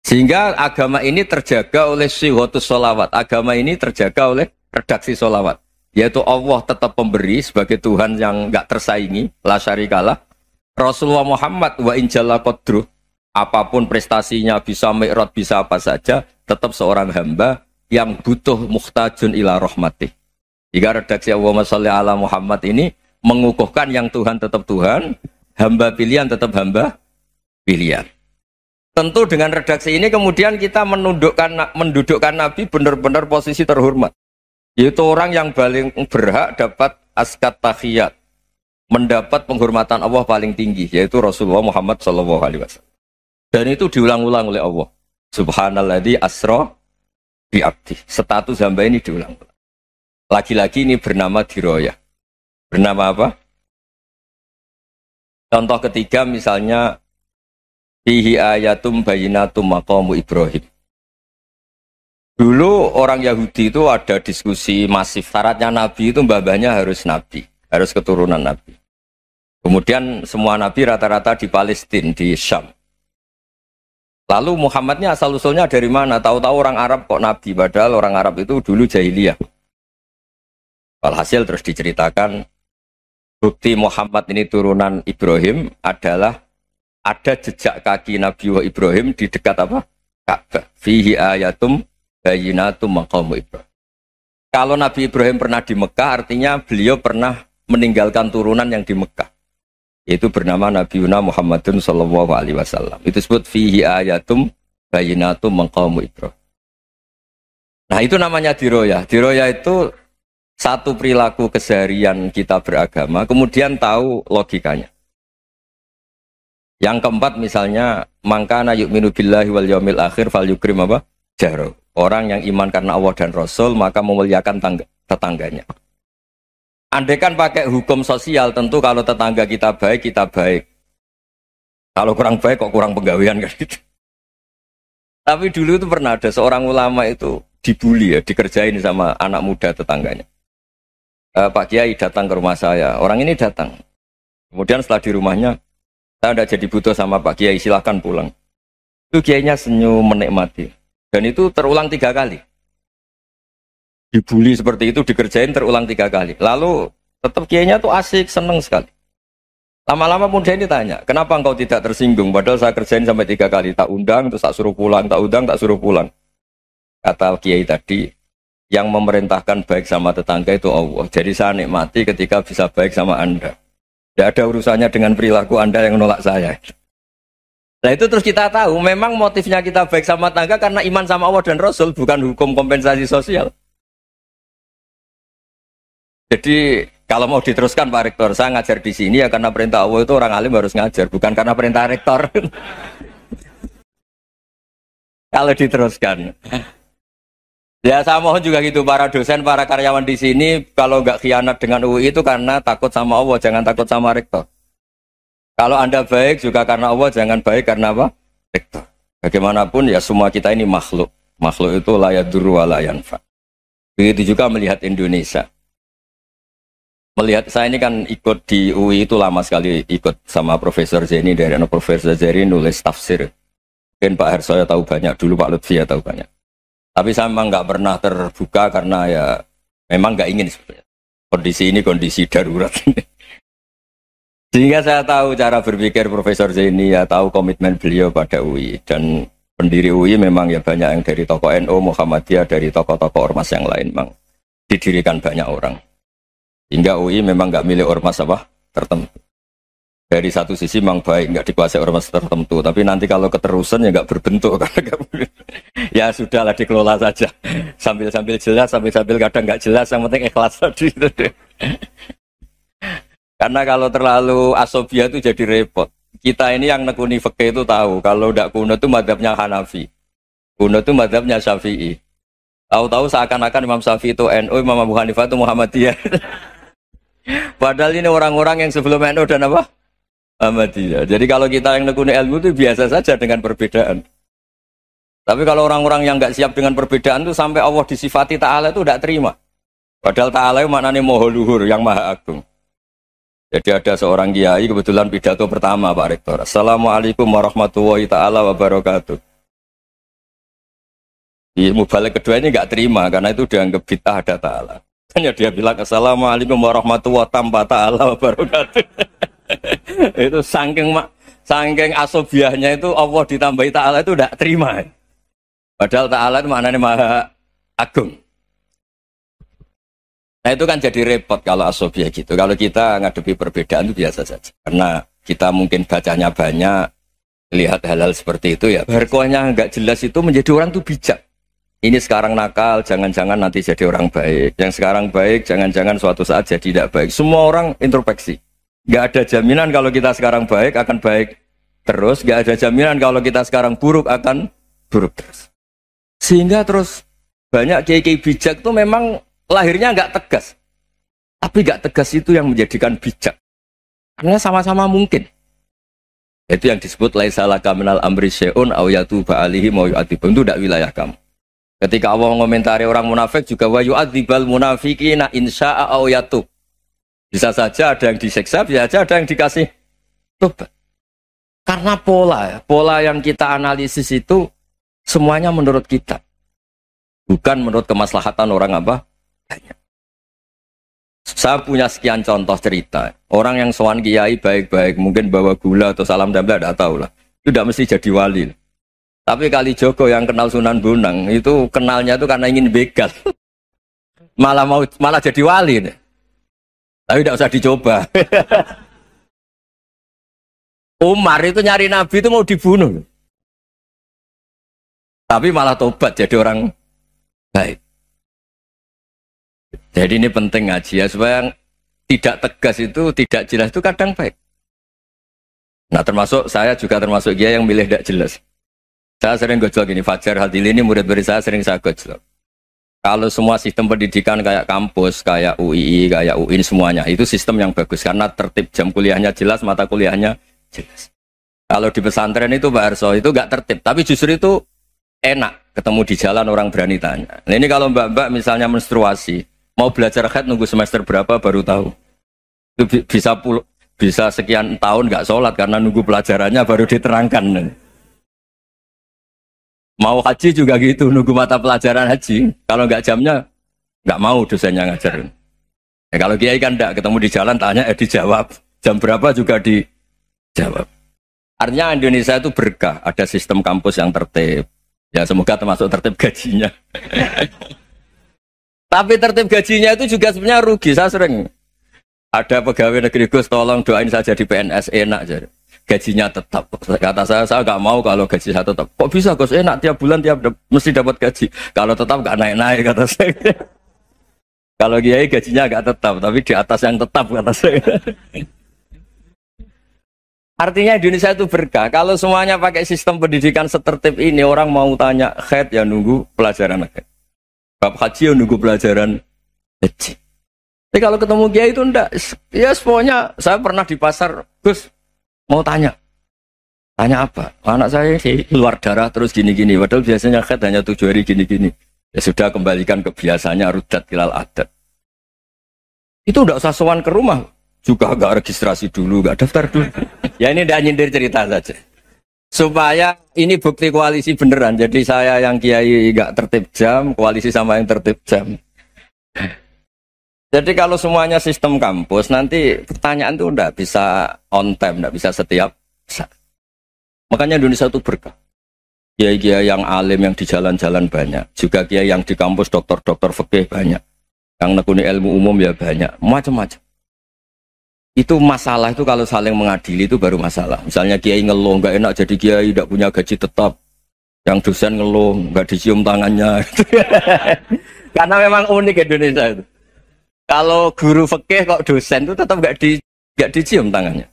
Sehingga agama ini terjaga oleh syihotus sholawat. Agama ini terjaga oleh redaksi sholawat. Yaitu Allah tetap pemberi sebagai Tuhan yang enggak tersaingi, la syarikalah. Rasulullah Muhammad wa in jalla qadruh, apapun prestasinya, bisa mi'raj, bisa apa saja, tetap seorang hamba yang butuh muhtajun ila rahmatih. Jika redaksi Allahumma sholli ala Muhammad ini mengukuhkan yang Tuhan tetap Tuhan, hamba pilihan tetap hamba pilihan. Tentu dengan redaksi ini kemudian kita mendudukkan Nabi benar-benar posisi terhormat. Yaitu orang yang paling berhak dapat askat tahiyat, mendapat penghormatan Allah paling tinggi, yaitu Rasulullah Muhammad SAW. Dan itu diulang-ulang oleh Allah. Subhanalladzi asra bi abdi. Status hamba ini diulang-ulang. Lagi-lagi ini bernama diroyah. Bernama apa? Contoh ketiga misalnya fihi ayatum bayinatum maqamu Ibrahim. Dulu orang Yahudi itu ada diskusi masif. Syaratnya Nabi itu mbah-mbahnya harus Nabi. Harus keturunan Nabi. Kemudian semua Nabi rata-rata di Palestina, di Syam. Lalu Muhammadnya asal-usulnya dari mana? Tahu-tahu orang Arab kok Nabi. Padahal orang Arab itu dulu jahiliyah. Walhasil terus diceritakan bukti Muhammad ini turunan Ibrahim adalah ada jejak kaki Nabi Ibrahim di dekat apa? Ka'bah. Fihi ayatum bayinatum maqamu Ibrahim. Kalau Nabi Ibrahim pernah di Mekah, artinya beliau pernah meninggalkan turunan yang di Mekah. Yaitu bernama Nabi Muhammadun sallallahu alaihi wasallam. Itu disebut fihi ayatum bayinatum maqamu Ibrahim. Nah, itu namanya diroyah. Diroyah itu satu perilaku keseharian kita beragama, kemudian tahu logikanya. Yang keempat misalnya, mangkana yu'minu billahi wal yaumil akhir fal yukrim apa? Jaro. Orang yang iman karena Allah dan Rasul, maka memuliakan tetangganya. Andaikan pakai hukum sosial, tentu kalau tetangga kita baik, kita baik. Kalau kurang baik, kok kurang penggawean kan gitu. Tapi dulu itu pernah ada seorang ulama itu dibully ya, dikerjain sama anak muda tetangganya. Pak Kiai datang ke rumah saya. Orang ini datang. Kemudian setelah di rumahnya, saya tidak jadi butuh sama Pak Kiai, silahkan pulang. Itu Kiainya senyum menikmati. Dan itu terulang 3 kali. Dibully seperti itu, dikerjain terulang 3 kali. Lalu tetap Kiainya tuh asik, seneng sekali. Lama-lama muda ini tanya, kenapa engkau tidak tersinggung? Padahal saya kerjain sampai 3 kali. Tak undang, terus tak suruh pulang. Tak undang, tak suruh pulang. Kata Kiai tadi, yang memerintahkan baik sama tetangga itu Allah. Jadi saya nikmati ketika bisa baik sama Anda. Tidak ada urusannya dengan perilaku Anda yang menolak saya. Nah itu terus kita tahu, memang motifnya kita baik sama tetangga karena iman sama Allah dan Rasul, bukan hukum kompensasi sosial. Jadi kalau mau diteruskan Pak Rektor, saya ngajar di sini ya karena perintah Allah itu orang alim harus ngajar, bukan karena perintah Rektor. Kalau diteruskan. Ya saya mohon juga gitu para dosen, para karyawan di sini kalau nggak khianat dengan UI itu karena takut sama Allah, jangan takut sama rektor. Kalau Anda baik juga karena Allah, jangan baik karena apa? Rektor. Bagaimanapun ya semua kita ini makhluk. Makhluk itu la yadurru wa la yanfa. Begitu juga melihat Indonesia. Melihat saya ini kan ikut di UI itu lama sekali, ikut sama Profesor Zeni dari Profesor Zeni nulis tafsir. Mungkin Pak Hersoyo tahu banyak, dulu Pak Lutfi ya tahu banyak. Tapi saya memang nggak pernah terbuka karena ya memang nggak ingin sebenarnya. Kondisi ini kondisi darurat. Sehingga saya tahu cara berpikir Profesor Zaini, ya tahu komitmen beliau pada UI. Dan pendiri UI memang ya banyak yang dari tokoh NU, Muhammadiyah, dari tokoh-tokoh ormas yang lain memang didirikan banyak orang. Hingga UI memang nggak milik ormas apa tertentu. Dari satu sisi memang baik, nggak dikuasai ormas tertentu. Tapi nanti kalau keterusan ya nggak berbentuk. Ya sudahlah dikelola saja. Sambil-sambil jelas, sambil-sambil kadang nggak jelas. Yang penting ikhlas tadi. Kan karena kalau terlalu asobia itu jadi repot. Kita ini yang nekuni fikih itu tahu, kalau tidak kuno itu mazhabnya Hanafi. Kuno itu mazhabnya Syafi'i. Tahu-tahu seakan-akan Imam Syafi'i itu NU, Imam Abu Hanifah itu Muhammadiyah. Padahal ini orang-orang yang sebelum NU dan apa? Muhammadiyah. Jadi kalau kita yang nekuni ilmu itu biasa saja dengan perbedaan. Tapi kalau orang-orang yang nggak siap dengan perbedaan itu sampai Allah disifati Ta'ala itu tidak terima. Padahal Ta'ala itu maknanya Maha Luhur, yang Maha Agung. Jadi ada seorang kiai kebetulan pidato pertama Pak Rektor. Assalamualaikum warahmatullahi ta'ala wabarakatuh. Di mubalik kedua ini nggak terima karena itu dianggap bid'ah ada Ta'ala. Hanya dia bilang Assalamualaikum warahmatullahi ta'ala wabarakatuh. Itu saking asobiahnya itu Allah ditambahi Ta'ala itu tidak terima. Padahal Ta'ala itu maknanya Maha Agung. Nah itu kan jadi repot kalau asobiah gitu. Kalau kita ngadepi perbedaan itu biasa saja. Karena kita mungkin bacanya banyak, lihat hal-hal seperti itu ya. Berkohnya nggak jelas itu menjadi orang tuh bijak. Ini sekarang nakal, jangan-jangan nanti jadi orang baik. Yang sekarang baik, jangan-jangan suatu saat jadi tidak baik. Semua orang introspeksi. Nggak ada jaminan kalau kita sekarang baik akan baik terus. Nggak ada jaminan kalau kita sekarang buruk akan buruk terus. Sehingga terus banyak kiai-kiai bijak itu memang lahirnya nggak tegas, tapi nggak tegas itu yang menjadikan bijak, karena sama-sama mungkin. Itu yang disebut laisa laka minal amri syai'un aw yatuba alihi ma yu'adzibun, itu tidak wilayah kamu. Ketika Allah mengomentari orang munafik juga wa yu'adzibal munafiqina insya'a aw yatub. Bisa saja ada yang disiksa, bisa saja ada yang dikasih tobat. Karena pola yang kita analisis itu semuanya menurut kita, bukan menurut kemaslahatan orang apa. Saya punya sekian contoh cerita. Orang yang sowan kiai baik-baik, mungkin bawa gula atau salam tempel, tidak tahu lah. Itu tidak mesti jadi wali. Tapi Kali Joko yang kenal Sunan Bonang, itu kenalnya itu karena ingin begal. malah jadi wali. Tapi tidak usah dicoba. Umar itu nyari Nabi itu mau dibunuh. Tapi malah tobat jadi orang baik. Jadi ini penting ngaji ya, supaya tidak tegas itu, tidak jelas itu kadang baik. Nah termasuk saya juga termasuk dia yang milih tidak jelas. Saya sering gojlok gini, Fajar Hadili ini murid-murid saya sering saya gojlok. Kalau semua sistem pendidikan kayak kampus, kayak UII, kayak UIN semuanya, itu sistem yang bagus karena tertib, jam kuliahnya jelas, mata kuliahnya jelas. Kalau di pesantren itu Pak Arso itu nggak tertib, tapi justru itu enak ketemu di jalan orang berani tanya. Nah ini kalau mbak-mbak misalnya menstruasi, mau belajar haid nunggu semester berapa baru tahu. Itu bisa sekian tahun nggak sholat karena nunggu pelajarannya baru diterangkan. Mau haji juga gitu, nunggu mata pelajaran haji. Kalau nggak jamnya, nggak mau dosennya ngajarin. Ya, kalau kiai kan enggak, ketemu di jalan tanya, dijawab. Jam berapa juga dijawab. Artinya Indonesia itu berkah, ada sistem kampus yang tertib. Ya semoga termasuk tertib gajinya. Tapi tertib gajinya itu juga sebenarnya rugi. Saya sering ada pegawai negeri Gus, tolong doain saja di PNS enak jadi. Gajinya tetap. Kata saya nggak mau kalau gaji saya tetap. Kok bisa Gus enak tiap bulan mesti dapat gaji. Kalau tetap nggak naik-naik kata saya. Kalau kiai gajinya nggak tetap, tapi di atas yang tetap kata saya. Artinya Indonesia itu berkah. Kalau semuanya pakai sistem pendidikan setertib ini, orang mau tanya haid ya nunggu pelajaran haid. Bab haji ya nunggu pelajaran haji. Tapi kalau ketemu kiai itu enggak. Ya semuanya, saya pernah di pasar, Gus mau tanya apa? Anak saya sih keluar darah terus gini-gini. Padahal biasanya haid hanya 7 hari gini-gini. Ya sudah kembalikan ke biasanya rudat ilal adat. Itu enggak usah sowan ke rumah. Juga enggak registrasi dulu, enggak daftar dulu. Ya ini enggak nyindir cerita saja. Supaya ini bukti koalisi beneran. Jadi saya yang kiai enggak tertib jam, koalisi sama yang tertib jam. Jadi kalau semuanya sistem kampus, nanti pertanyaan itu enggak bisa on time, enggak bisa setiap saat. Makanya Indonesia itu berkah. Kiai-kiai yang alim yang di jalan-jalan banyak. Juga kiai yang di kampus dokter-dokter fikih banyak. Yang nekuni ilmu umum ya banyak. Macam-macam. Itu masalah itu kalau saling mengadili itu baru masalah. Misalnya kiai ngeluh, enggak enak jadi kiai, enggak punya gaji tetap. Yang dosen ngeluh, enggak dicium tangannya. Karena memang unik Indonesia itu. Kalau guru fikih kok dosen itu tetap enggak di Gak dicium tangannya.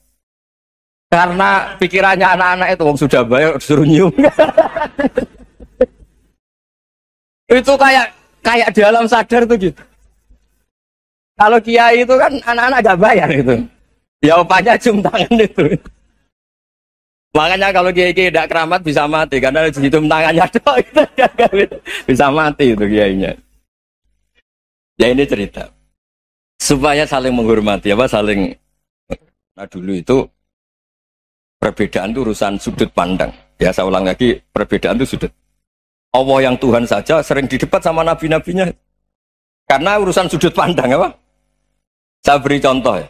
Karena pikirannya anak-anak itu wong sudah bayar disuruh nyium. Itu kayak di alam sadar tuh gitu. Kalau kiai itu kan anak-anak gak bayar itu. Ya opanya cium tangan itu. Makanya kalau kiai-kiai tidak keramat bisa mati karena cium tangannya doang itu bisa mati itu kiainya. Ya ini cerita supaya saling menghormati saling. Nah dulu itu perbedaan itu urusan sudut pandang. Ya saya ulang lagi, perbedaan itu sudut. Allah yang Tuhan saja sering didebat sama nabi-nabinya karena urusan sudut pandang apa? Saya beri contoh ya.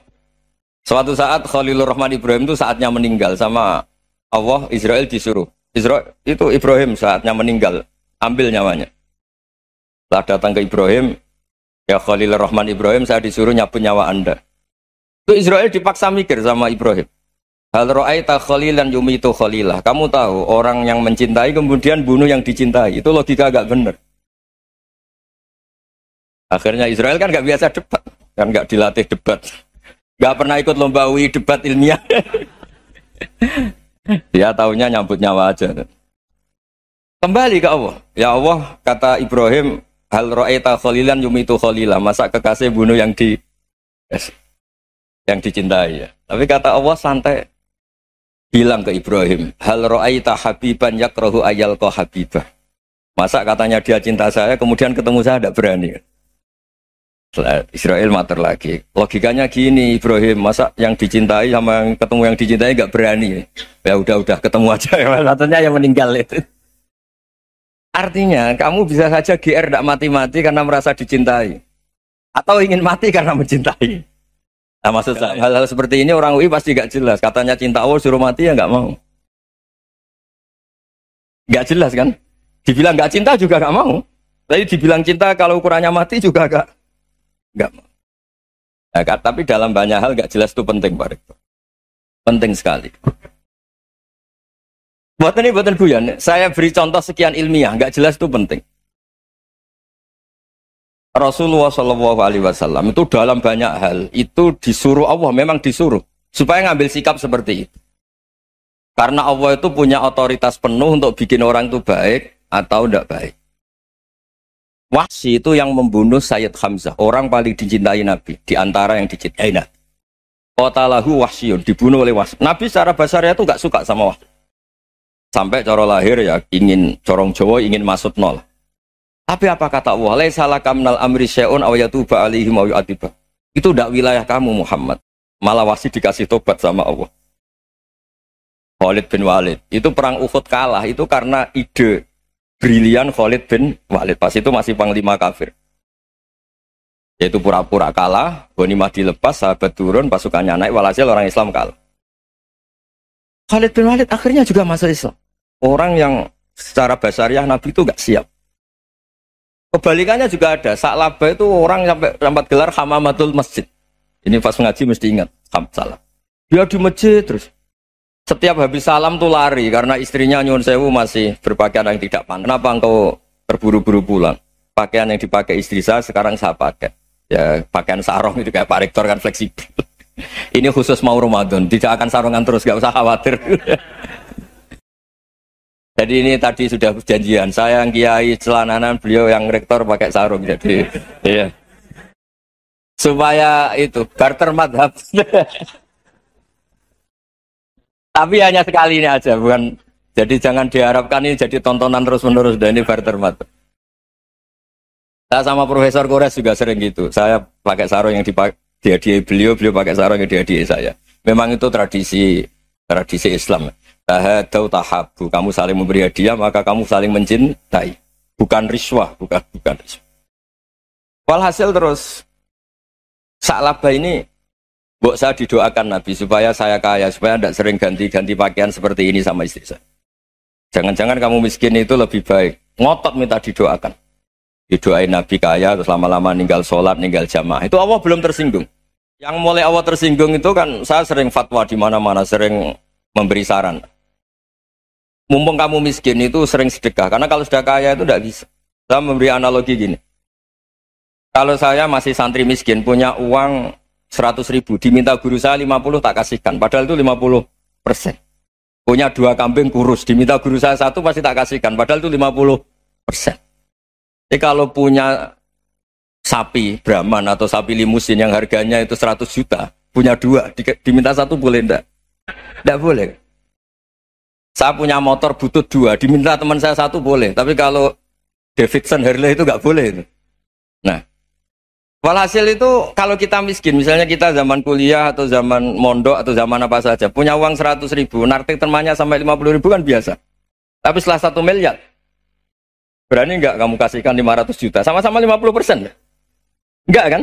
Suatu saat Khalilur Rahman Ibrahim itu saatnya meninggal sama Allah, Israel disuruh. Israel itu Ibrahim saatnya meninggal, ambil nyawanya. Setelah datang ke Ibrahim, ya Khalilur Rahman Ibrahim, saya disuruh nyabut nyawa Anda. Itu Israel dipaksa mikir sama Ibrahim. Hal ra'aita khalilan yumitu khalilah. Kamu tahu orang yang mencintai kemudian bunuh yang dicintai. Itu logika agak benar. Akhirnya Israel kan gak biasa debat. Kan gak dilatih debat. Gak pernah ikut lomba UI debat ilmiah. Dia taunya nyambut nyawa aja. Kembali ke Allah. Ya Allah, kata Ibrahim, hal ra'aita khalilan yumitu khalilah. Masa kekasih bunuh yang dicintai ya. Tapi kata Allah santai. Bilang ke Ibrahim, hal ra'aita habiban yakrahu ayyalqa habibah. Masa katanya dia cinta saya, kemudian ketemu saya tidak berani. Israel mater lagi. Logikanya gini Ibrahim, masa yang dicintai sama yang ketemu yang dicintai nggak berani. Ya udah ketemu aja. Katanya yang meninggal itu. Artinya kamu bisa saja GR tidak mati-mati karena merasa dicintai. Atau ingin mati karena mencintai. Nah maksud saya, hal-hal seperti ini orang UI pasti gak jelas. Katanya cinta Allah suruh mati ya gak mau. Gak jelas kan? Dibilang gak cinta juga gak mau. Tapi dibilang cinta kalau ukurannya mati juga gak mau. Nah, tapi dalam banyak hal gak jelas itu penting Pak Rektor. Penting sekali. Buatan Buyan, saya beri contoh sekian ilmiah, gak jelas itu penting. Rasulullah SAW itu dalam banyak hal itu disuruh Allah, memang disuruh supaya ngambil sikap seperti itu. Karena Allah itu punya otoritas penuh untuk bikin orang itu baik atau tidak baik. Wahsy itu yang membunuh Sayyid Hamzah, orang paling dicintai Nabi di antara yang dicintai Nabi. Qatalahu Wahsyun, dibunuh oleh Wahsy. Nabi secara basarnya itu nggak suka sama Wahsy. Sampai cara lahir ya ingin corong Jawa ingin masuk nol. Tapi apa kata Allah? Laisa laka minal amri syai'un aw yatuba alaihim aw yu'adzibah. Itu tidak wilayah kamu Muhammad. Malah Wahsy dikasih tobat sama Allah. Khalid bin Walid. Itu perang Uhud kalah itu karena ide brilian Khalid bin Walid. Pas itu masih panglima kafir. Yaitu pura-pura kalah, ghanimah dilepas, sahabat turun, pasukannya naik, walhasil orang Islam kalah. Khalid bin Walid akhirnya juga masuk Islam. Orang yang secara basariah Nabi itu gak siap. Kebalikannya juga ada. Sa'labah itu orang sampai gelar hamamatul masjid. Ini pas ngaji mesti ingat. Salah. Dia di masjid terus. Setiap habis salam tuh lari karena istrinya nyuwun sewu masih berpakaian yang tidak pantas. Kenapa engkau terburu-buru pulang? Pakaian yang dipakai istri saya sekarang saya pakai. Ya pakaian sarung itu kayak Pak Rektor kan fleksibel. Ini khusus mau Ramadan. Tidak akan sarungan terus, gak usah khawatir. Jadi ini tadi sudah perjanjian. Saya yang kiai celananan, beliau yang rektor pakai sarung. Jadi, iya. Supaya itu barter madhab. Tapi hanya sekali ini aja, bukan. Jadi jangan diharapkan ini jadi tontonan terus-menerus. Dan ini barter madhab. Saya sama Profesor Kores juga sering gitu. Saya pakai sarung yang dihadiahi beliau pakai sarung yang dihadiahi saya. Memang itu tradisi Islam. Tahadau tahabu, kamu saling memberi hadiah maka kamu saling mencintai, bukan riswah, bukan riswah. Walhasil terus Sa'labah ini mbok saya didoakan Nabi supaya saya kaya, supaya tidak sering ganti-ganti pakaian seperti ini sama istri saya. Jangan-jangan kamu miskin itu lebih baik. Ngotot minta didoakan. Didoain Nabi kaya terus lama-lama ninggal sholat, ninggal jamaah. Itu Allah belum tersinggung. Yang mulai Allah tersinggung itu kan saya sering fatwa di mana-mana, sering memberi saran. Mumpung kamu miskin itu sering sedekah, karena kalau sudah kaya itu tidak bisa. Saya memberi analogi gini. Kalau saya masih santri miskin, punya uang 100.000, diminta guru saya 50 tak kasihkan. Padahal itu 50%. Punya 2 kambing kurus, diminta guru saya 1 pasti tak kasihkan. Padahal itu 50%. Jadi kalau punya sapi Brahman atau sapi limusin yang harganya itu 100 juta, punya 2, diminta 1 boleh enggak? Enggak boleh. Saya punya motor butut 2, diminta teman saya 1 boleh. Tapi kalau Davidson Harley itu enggak boleh itu. Nah, walhasil itu kalau kita miskin, misalnya kita zaman kuliah atau zaman mondok atau zaman apa saja, punya uang 100.000, nartik temannya sampai 50.000 kan biasa. Tapi setelah 1 miliar, berani enggak kamu kasihkan 500 juta? Sama-sama 50%. Enggak kan?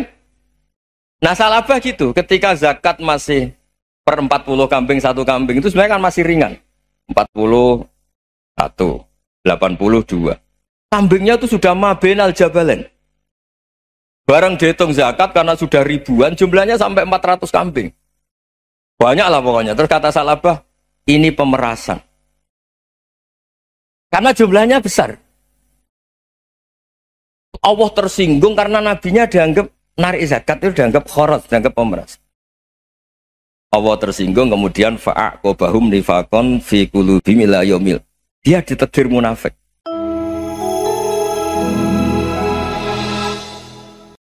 Nah salabah gitu, ketika zakat masih per 40 kambing 1 kambing, itu sebenarnya kan masih ringan. 41, 82. Kambingnya itu sudah mabenal jabalen. Barang dihitung zakat karena sudah ribuan, jumlahnya sampai 400 kambing. Banyak lah pokoknya. Terus kata salabah, ini pemerasan. Karena jumlahnya besar. Allah tersinggung karena nabinya dianggap narik zakat itu dianggap khorot, dianggap pemeras. Allah tersinggung kemudian fa'aqobahum nifakon fi qulubihim ila yaumil. Dia ditetir munafik.